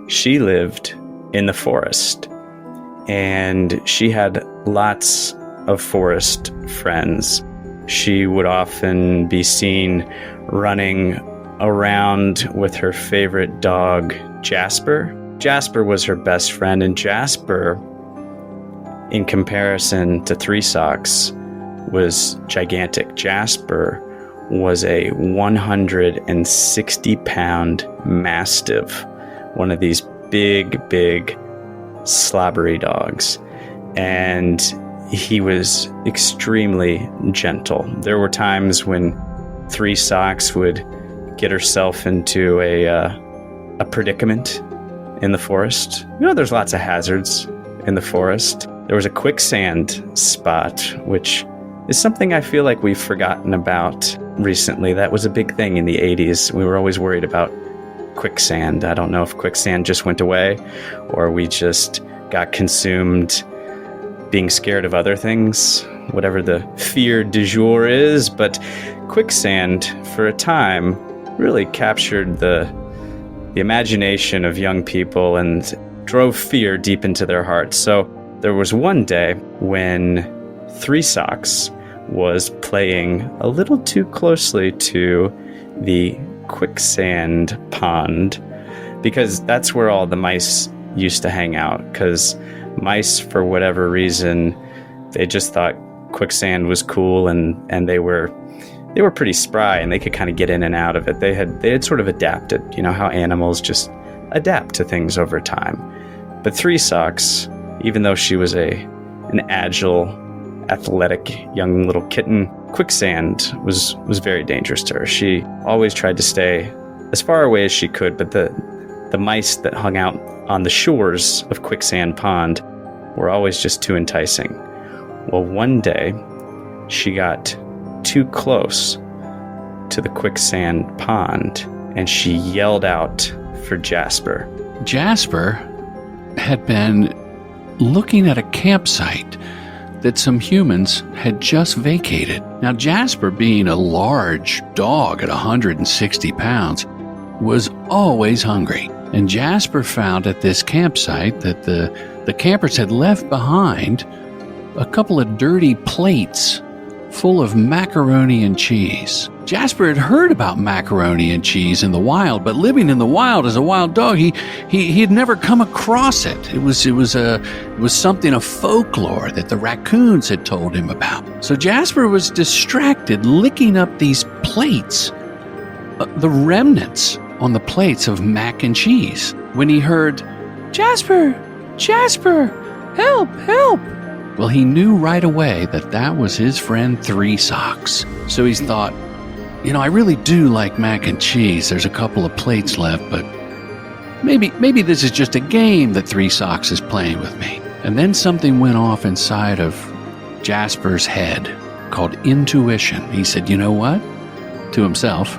She lived in the forest. And she had lots of forest friends. She would often be seen running around with her favorite dog, Jasper. Jasper was her best friend, and Jasper, in comparison to Three Socks, was gigantic. Jasper was a 160-pound mastiff, one of these big, slobbery dogs. And he was extremely gentle. There were times when Three Socks would get herself into a predicament in the forest. You know, there's lots of hazards in the forest. There was a quicksand spot, which is something I feel like we've forgotten about recently. That was a big thing in the 80s. We were always worried about quicksand. I don't know if quicksand just went away or we just got consumed being scared of other things, whatever the fear du jour is. But quicksand, for a time, really captured the imagination of young people and drove fear deep into their hearts. So there was one day when Three Socks was playing a little too closely to the quicksand pond, because that's where all the mice used to hang out, because mice, for whatever reason, they just thought quicksand was cool, and they were pretty spry, and they could kind of get in and out of it. They had sort of adapted, you know how animals just adapt to things over time. But Three Socks, even though she was an agile, athletic young little kitten, quicksand was very dangerous to her. She always tried to stay as far away as she could, but the mice that hung out on the shores of Quicksand Pond were always just too enticing. Well, one day, she got too close to the Quicksand Pond, and she yelled out for Jasper. Jasper had been looking at a campsite that some humans had just vacated. Now, Jasper, being a large dog at 160 pounds, was always hungry. And Jasper found at this campsite that the campers had left behind a couple of dirty plates full of macaroni and cheese. Jasper had heard about macaroni and cheese in the wild, but living in the wild as a wild dog, he had never come across it. It was something of folklore that the raccoons had told him about. So Jasper was distracted, licking up these plates, the remnants on the plates of mac and cheese, when he heard, "Jasper, Jasper, help, help." Well, he knew right away that was his friend Three Socks. So he thought, I really do like mac and cheese. There's a couple of plates left, but maybe this is just a game that Three Socks is playing with me. And then something went off inside of Jasper's head called intuition. He said, "You know what?" to himself,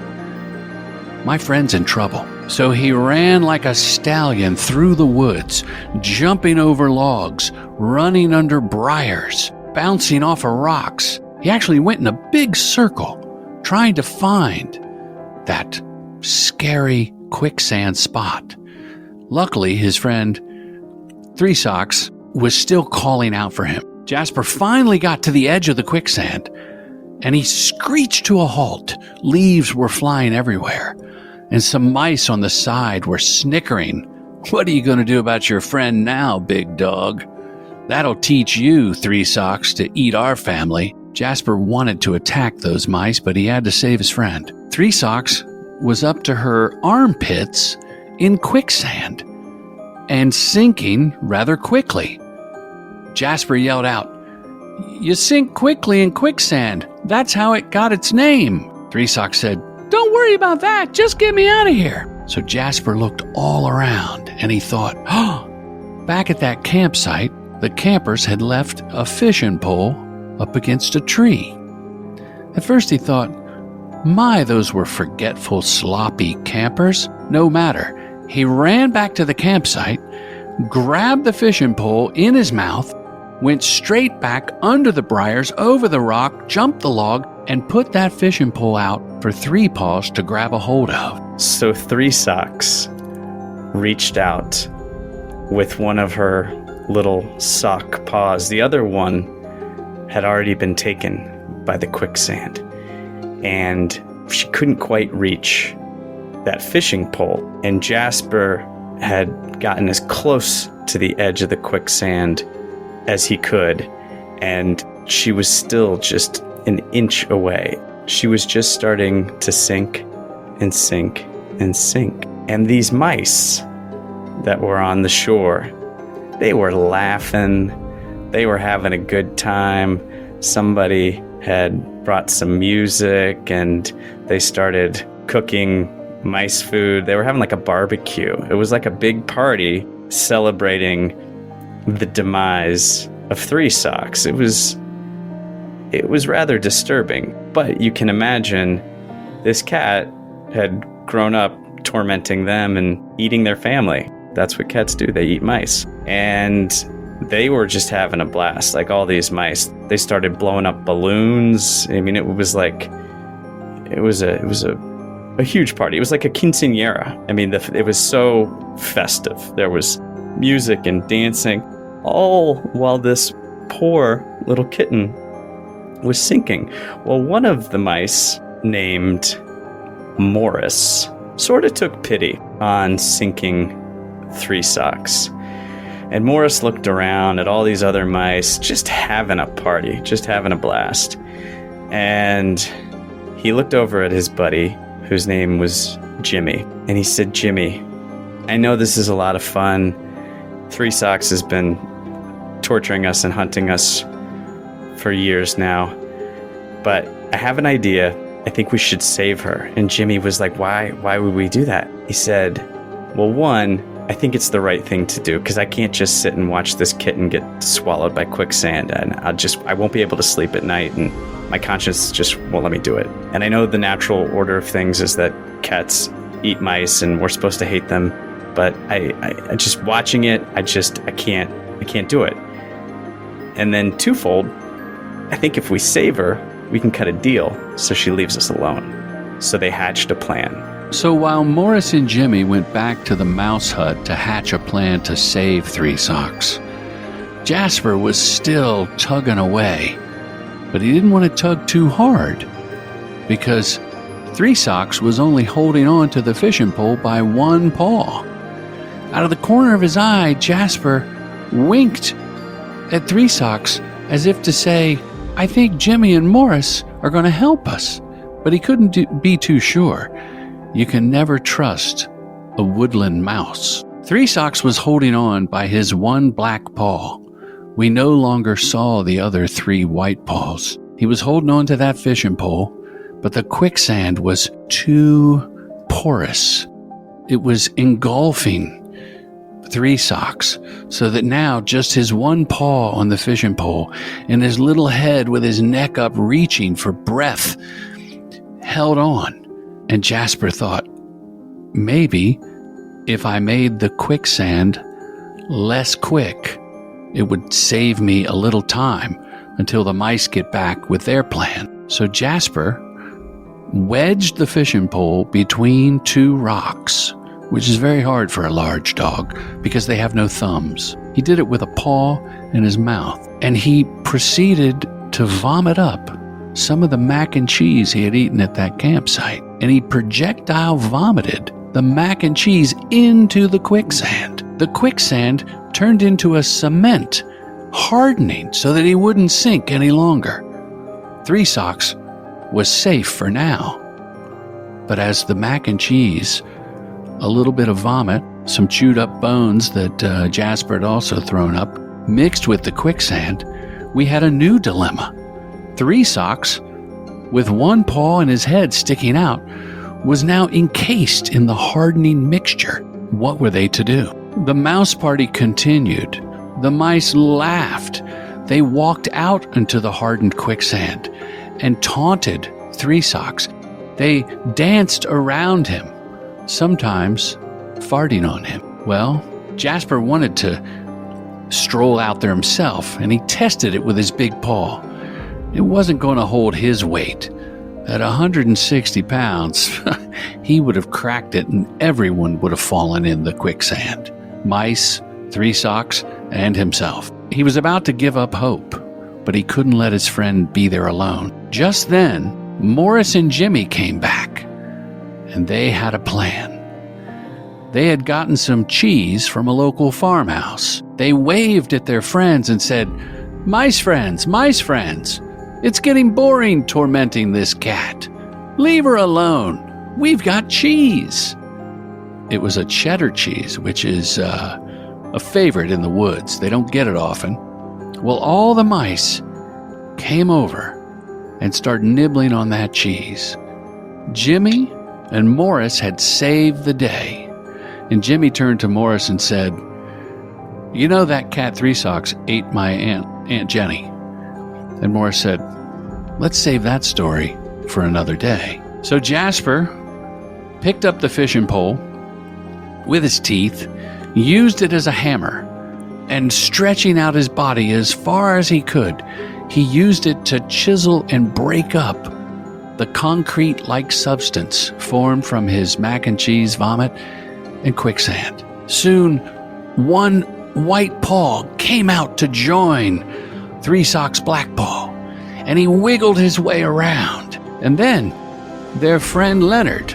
"My friend's in trouble." So he ran like a stallion through the woods, jumping over logs, running under briars, bouncing off of rocks. He actually went in a big circle, trying to find that scary quicksand spot. Luckily, his friend Three Socks was still calling out for him. Jasper finally got to the edge of the quicksand, and he screeched to a halt. Leaves were flying everywhere, and some mice on the side were snickering. "What are you going to do about your friend now, big dog? That'll teach you, Three Socks, to eat our family." Jasper wanted to attack those mice, but he had to save his friend. Three Socks was up to her armpits in quicksand and sinking rather quickly. Jasper yelled out, "You sink quickly in quicksand. That's how it got its name." Three Socks said, "Don't worry about that. Just get me out of here." So Jasper looked all around, and he thought, back at that campsite, the campers had left a fishing pole up against a tree. At first he thought, my, those were forgetful, sloppy campers. No matter. He ran back to the campsite, grabbed the fishing pole in his mouth, went straight back under the briars, over the rock, jumped the log, and put that fishing pole out for Three Paws to grab a hold of. So Three Socks reached out with one of her little sock paws. The other one had already been taken by the quicksand, and she couldn't quite reach that fishing pole. And Jasper had gotten as close to the edge of the quicksand as he could, and she was still just an inch away. She was just starting to sink and sink and sink. And these mice that were on the shore, they were laughing. They were having a good time. Somebody had brought some music and they started cooking mice food. They were having like a barbecue. It was like a big party celebrating the demise of Three Socks. It was rather disturbing, but you can imagine this cat had grown up tormenting them and eating their family. That's what cats do. They eat mice. And they were just having a blast. Like all these mice, they started blowing up balloons. I mean, it was a huge party. It was like a quinceañera. I mean, it was so festive. There was music and dancing, all while this poor little kitten was sinking. Well, one of the mice, named Morris, sort of took pity on sinking Three Socks. And Morris looked around at all these other mice just having a party, just having a blast. And he looked over at his buddy, whose name was Jimmy, and he said, "Jimmy, I know this is a lot of fun. Three Socks has been torturing us and hunting us for years now, but I have an idea. I think we should save her." And Jimmy was like, why would we do that? He said, well, one, I think it's the right thing to do, because I can't just sit and watch this kitten get swallowed by quicksand, and I won't be able to sleep at night, and my conscience just won't let me do it. And I know the natural order of things is that cats eat mice and we're supposed to hate them, but I just watching it, I can't do it. And then twofold, I think if we save her, we can cut a deal so she leaves us alone. So they hatched a plan. So while Morris and Jimmy went back to the mouse hut to hatch a plan to save Three Socks, Jasper was still tugging away, but he didn't want to tug too hard because Three Socks was only holding on to the fishing pole by one paw. Out of the corner of his eye, Jasper winked at Three Socks as if to say, I think Jimmy and Morris are going to help us, but he couldn't be too sure. You can never trust a woodland mouse. Three Socks was holding on by his one black paw. We no longer saw the other three white paws. He was holding on to that fishing pole, but the quicksand was too porous. It was engulfing Three Socks, so that now just his one paw on the fishing pole and his little head with his neck up reaching for breath held on. And Jasper thought, maybe if I made the quicksand less quick, it would save me a little time until the mice get back with their plan. So Jasper wedged the fishing pole between two rocks, which is very hard for a large dog because they have no thumbs. He did it with a paw in his mouth, and he proceeded to vomit up some of the mac and cheese he had eaten at that campsite. And he projectile vomited the mac and cheese into the quicksand. The quicksand turned into a cement, hardening so that he wouldn't sink any longer. Three Socks was safe for now. But as the mac and cheese, a little bit of vomit, some chewed up bones that Jasper had also thrown up, mixed with the quicksand, we had a new dilemma. Three Socks, with one paw and his head sticking out, was now encased in the hardening mixture. What were they to do? The mouse party continued. The mice laughed. They walked out into the hardened quicksand and taunted Three Socks. They danced around him, sometimes farting on him. Well, Jasper wanted to stroll out there himself, and he tested it with his big paw. It wasn't going to hold his weight. At 160 pounds, he would have cracked it and everyone would have fallen in the quicksand. Mice, Three Socks, and himself. He was about to give up hope, but he couldn't let his friend be there alone. Just then, Morris and Jimmy came back, and they had a plan. They had gotten some cheese from a local farmhouse. They waved at their friends and said, mice friends, it's getting boring tormenting this cat. Leave her alone. We've got cheese." It was a cheddar cheese, which is a favorite in the woods. They don't get it often. Well, all the mice came over and started nibbling on that cheese. Jimmy and Morris had saved the day. And Jimmy turned to Morris and said, "You know that cat Three Socks ate my Aunt Jenny." And Morris said, "Let's save that story for another day." So Jasper picked up the fishing pole with his teeth, used it as a hammer, and stretching out his body as far as he could, he used it to chisel and break up the concrete-like substance formed from his mac and cheese vomit and quicksand. Soon, one white paw came out to join Three Socks' black paw, and he wiggled his way around. And then their friend Leonard,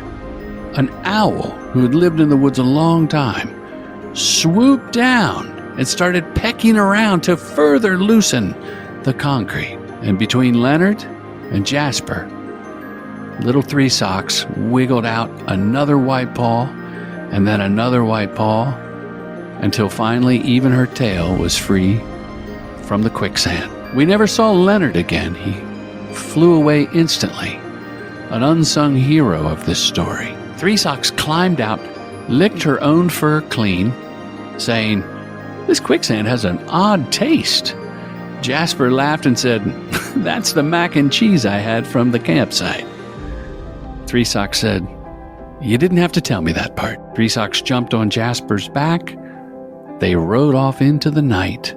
an owl who had lived in the woods a long time, swooped down and started pecking around to further loosen the concrete. And between Leonard and Jasper, little Three Socks wiggled out another white paw and then another white paw until finally even her tail was free from the quicksand. We never saw Leonard again. He flew away instantly, an unsung hero of this story. Three Socks climbed out, licked her own fur clean, saying, "This quicksand has an odd taste." Jasper laughed and said, "That's the mac and cheese I had from the campsite." Three Socks said, "You didn't have to tell me that part." Three Socks jumped on Jasper's back. They rode off into the night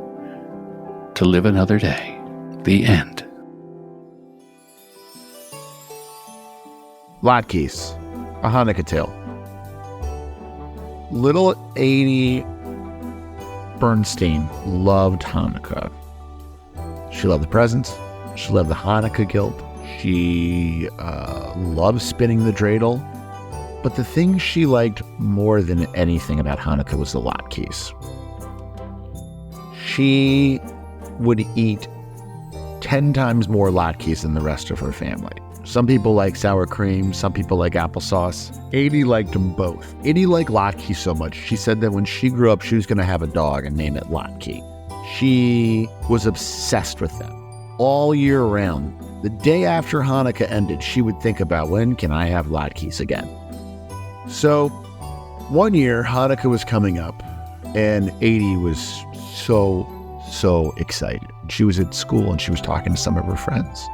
to live another day. The end. Latkes, a Hanukkah tale. Little Adie Bernstein loved Hanukkah. She loved the presents. She loved the Hanukkah guilt. She loved spinning the dreidel. But the thing she liked more than anything about Hanukkah was the latkes. She would eat 10 times more latkes than the rest of her family. Some people like sour cream, some people like applesauce. Adie liked them both. Adie liked latkes so much, she said that when she grew up, she was going to have a dog and name it Latke. She was obsessed with them all year round. The day after Hanukkah ended, she would think about, when can I have latkes again? So one year, Hanukkah was coming up, and Adie was so excited. She was at school, and she was talking to some of her friends.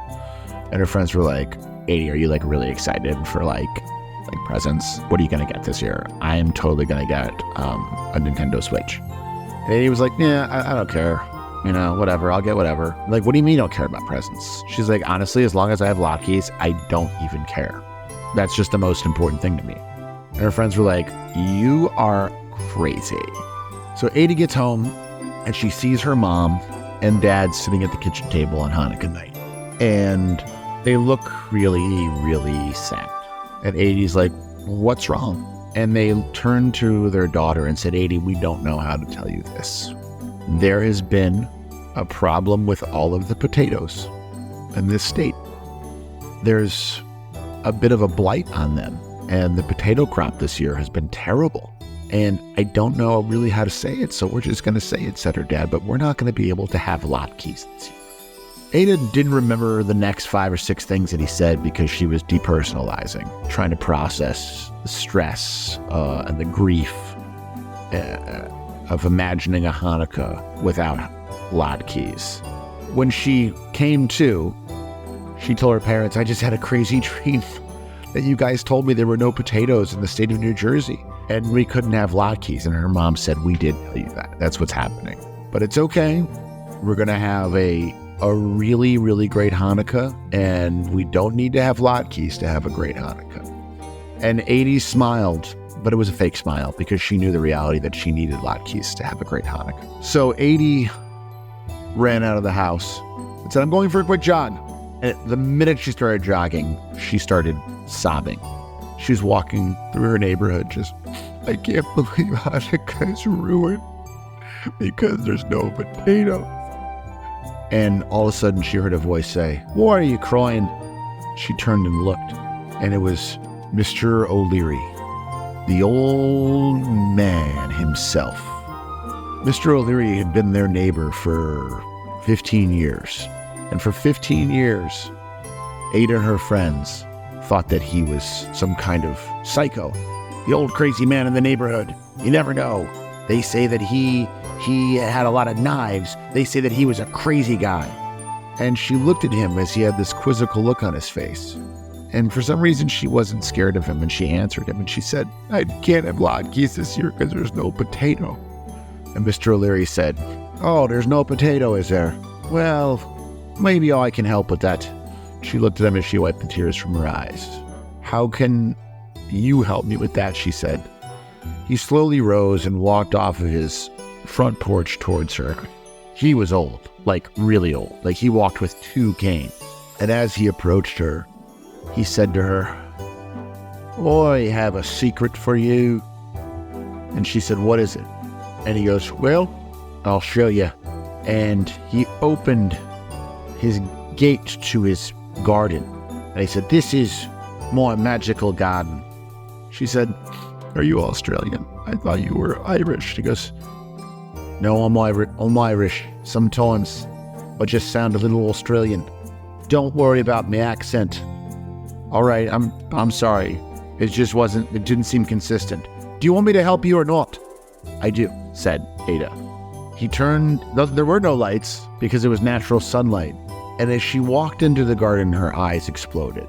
And her friends were like, "Adie, are you like really excited for like presents? What are you going to get this year?" "I am totally going to get a Nintendo Switch." And Adie was like, "Yeah, I don't care. You know, whatever. I'll get whatever." Like, "What do you mean you don't care about presents?" She's like, "Honestly, as long as I have latkes, I don't even care. That's just the most important thing to me." And her friends were like, "You are crazy." So Adie gets home and she sees her mom and dad sitting at the kitchen table on Hanukkah night. And they look really, really sad. And Adie's like, "What's wrong?" And they turned to their daughter and said, "Adie, we don't know how to tell you this. There has been a problem with all of the potatoes in this state. There's a bit of a blight on them. And the potato crop this year has been terrible. And I don't know really how to say it, so we're just going to say it," said her dad, "but we're not going to be able to have latkes this year." Ada didn't remember the next 5 or 6 things that he said because she was depersonalizing, trying to process the stress and the grief of imagining a Hanukkah without latkes. When she came to, she told her parents, "I just had a crazy dream that you guys told me there were no potatoes in the state of New Jersey and we couldn't have latkes." And her mom said, "We did tell you that. That's what's happening. but it's okay. We're going to have a really, really great Hanukkah, and we don't need to have Latkes to have a great Hanukkah. And 80 smiled, but it was a fake smile because she knew the reality that she needed Latkes to have a great Hanukkah. So 80 ran out of the house and said, I'm going for a quick jog. And the minute she started jogging, she started sobbing. She was walking through her neighborhood just, I can't believe Hanukkah is ruined because there's no potato. And all of a sudden she heard a voice say, why are you crying? She turned and looked, and it was Mr. O'Leary, the old man himself. Mr. O'Leary had been their neighbor for 15 years. And for 15 years, Ada and her friends thought that he was some kind of psycho. The old crazy man in the neighborhood. You never know. They say that he had a lot of knives. They say that he was a crazy guy. And she looked at him as he had this quizzical look on his face. And for some reason, she wasn't scared of him, and she answered him, and she said, I can't have Latkes this year because there's no potato. And Mr. O'Leary said, oh, there's no potato, is there? Well, maybe I can help with that. She looked at him as she wiped the tears from her eyes. How can you help me with that, she said. He slowly rose and walked off of his front porch towards her. He was old, like really old, like he walked with 2 canes. And as he approached her, he said to her, I have a secret for you. And she said, what is it? And he goes, well, I'll show you. And he opened his gate to his garden. And he said, this is my magical garden. She said, are you Australian? I thought you were Irish. He goes, no, I'm Irish. Sometimes I just sound a little Australian. Don't worry about my accent. All right, I'm sorry. It didn't seem consistent. Do you want me to help you or not? I do, said Ada. He turned, there were no lights because it was natural sunlight. And as she walked into the garden, her eyes exploded.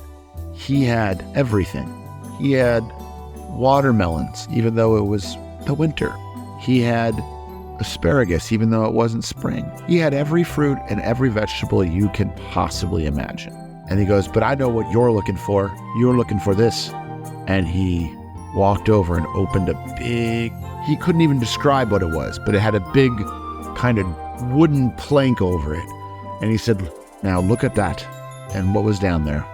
He had everything. He had watermelons, even though it was the winter. He had asparagus, even though it wasn't spring. He had every fruit and every vegetable you can possibly imagine. And he goes, but I know what you're looking for. You're looking for this. And he walked over and opened a big, he couldn't even describe what it was, but it had a big kind of wooden plank over it. And he said, now look at that. And what was down there?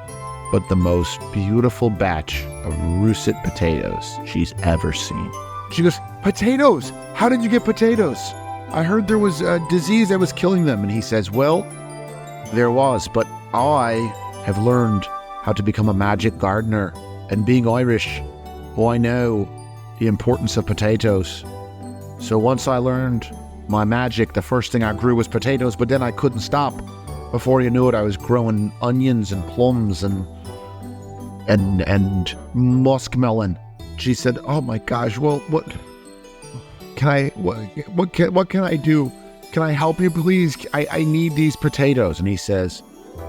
But the most beautiful batch of russet potatoes she's ever seen. She goes, potatoes? How did you get potatoes? I heard there was a disease that was killing them. And he says, well, there was, but I have learned how to become a magic gardener. And being Irish, I know the importance of potatoes. So once I learned my magic, the first thing I grew was potatoes, but then I couldn't stop. Before you knew it, I was growing onions and plums and muskmelon. She said, oh my gosh, well, what can I do? Can I help you, please? I need these potatoes. And he says,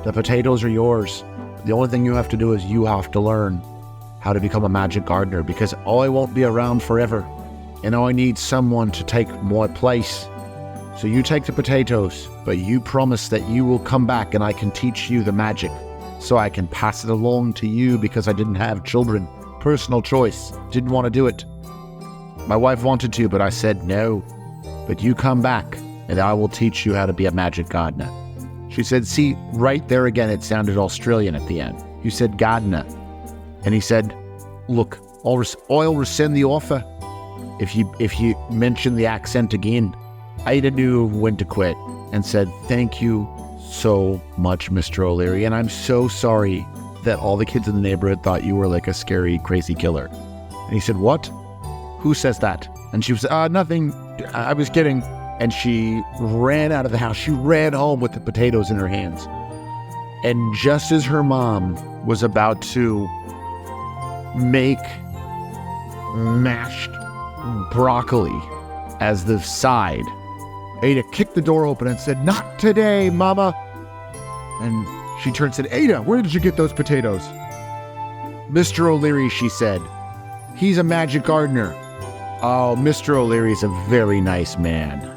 the potatoes are yours. The only thing you have to do is you have to learn how to become a magic gardener, because I won't be around forever. And I need someone to take my place. So you take the potatoes, but you promise that you will come back and I can teach you the magic so I can pass it along to you, because I didn't have children. Personal choice. Didn't want to do it. My wife wanted to, but I said no. But you come back and I will teach you how to be a magic gardener. She said, see, right there again, it sounded Australian at the end. You said gardener. And he said, look, I'll rescind the offer if you mention the accent again. Ada knew when to quit and said, thank you so much, Mr. O'Leary, and I'm so sorry that all the kids in the neighborhood thought you were like a scary, crazy killer. And he said, what? Who says that? And she was, nothing, I was kidding. And she ran out of the house. She ran home with the potatoes in her hands. And just as her mom was about to make mashed broccoli as the side, Ada kicked the door open and said, not today, Mama. And she turned and said, Ada, where did you get those potatoes? Mr. O'Leary, she said. He's a magic gardener. Oh, Mr. O'Leary's a very nice man.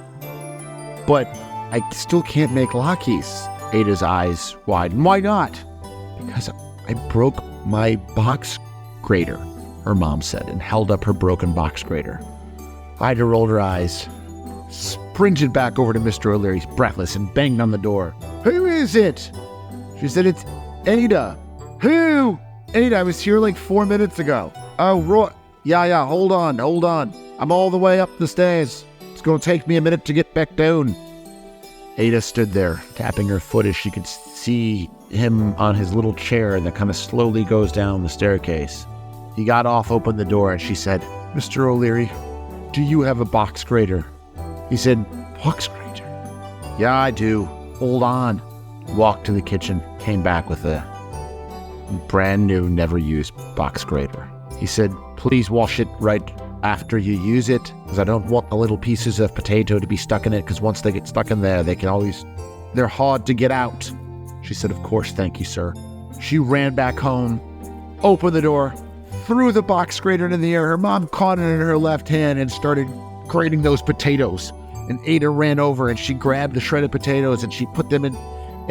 But I still can't make Latkes. Ada's eyes widened. Why not? Because I broke my box grater, her mom said, and held up her broken box grater. Ida rolled her eyes, sprinted back over to Mr. O'Leary, breathless, and banged on the door. Who is it? She said, it's Ada. Who? Ada, I was here like 4 minutes ago. Oh, Roy. Yeah, hold on. I'm all the way up the stairs. It's going to take me a minute to get back down. Ada stood there, tapping her foot as she could see him on his little chair that kind of slowly goes down the staircase. He got off, opened the door, and she said, Mr. O'Leary, do you have a box grater? He said, box grater? Yeah, I do. Hold on. Walked to the kitchen, came back with a brand new, never used box grater. He said, please wash it right after you use it, because I don't want the little pieces of potato to be stuck in it, because once they get stuck in there, they're hard to get out. She said, of course, thank you, sir. She ran back home, opened the door, threw the box grater into the air. Her mom caught it in her left hand and started grating those potatoes. And Ada ran over and she grabbed the shredded potatoes and she put them in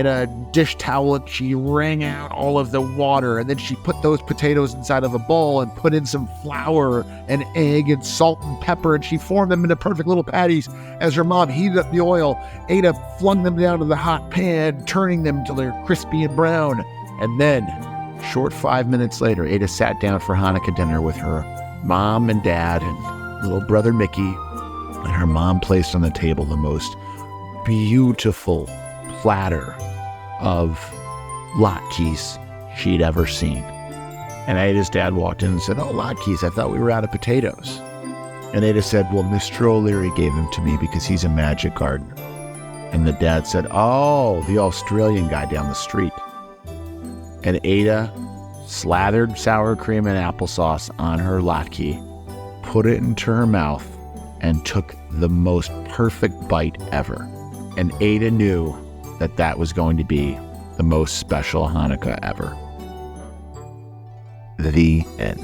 a dish towel and she wrung out all of the water. And then she put those potatoes inside of a bowl and put in some flour and egg and salt and pepper. And she formed them into perfect little patties. As her mom heated up the oil, Ada flung them down to the hot pan, turning them till they're crispy and brown. And then, short 5 minutes later, Ada sat down for Hanukkah dinner with her mom and dad and little brother Mickey. And her mom placed on the table the most beautiful platter of latkes she'd ever seen. And Ada's dad walked in and said, oh, latkes, I thought we were out of potatoes. And Ada said, well, Mr. O'Leary gave them to me because he's a magic gardener. And the dad said, oh, the Australian guy down the street. And Ada slathered sour cream and applesauce on her latke, put it into her mouth, and took the most perfect bite ever. And Ada knew that that was going to be the most special Hanukkah ever. The end.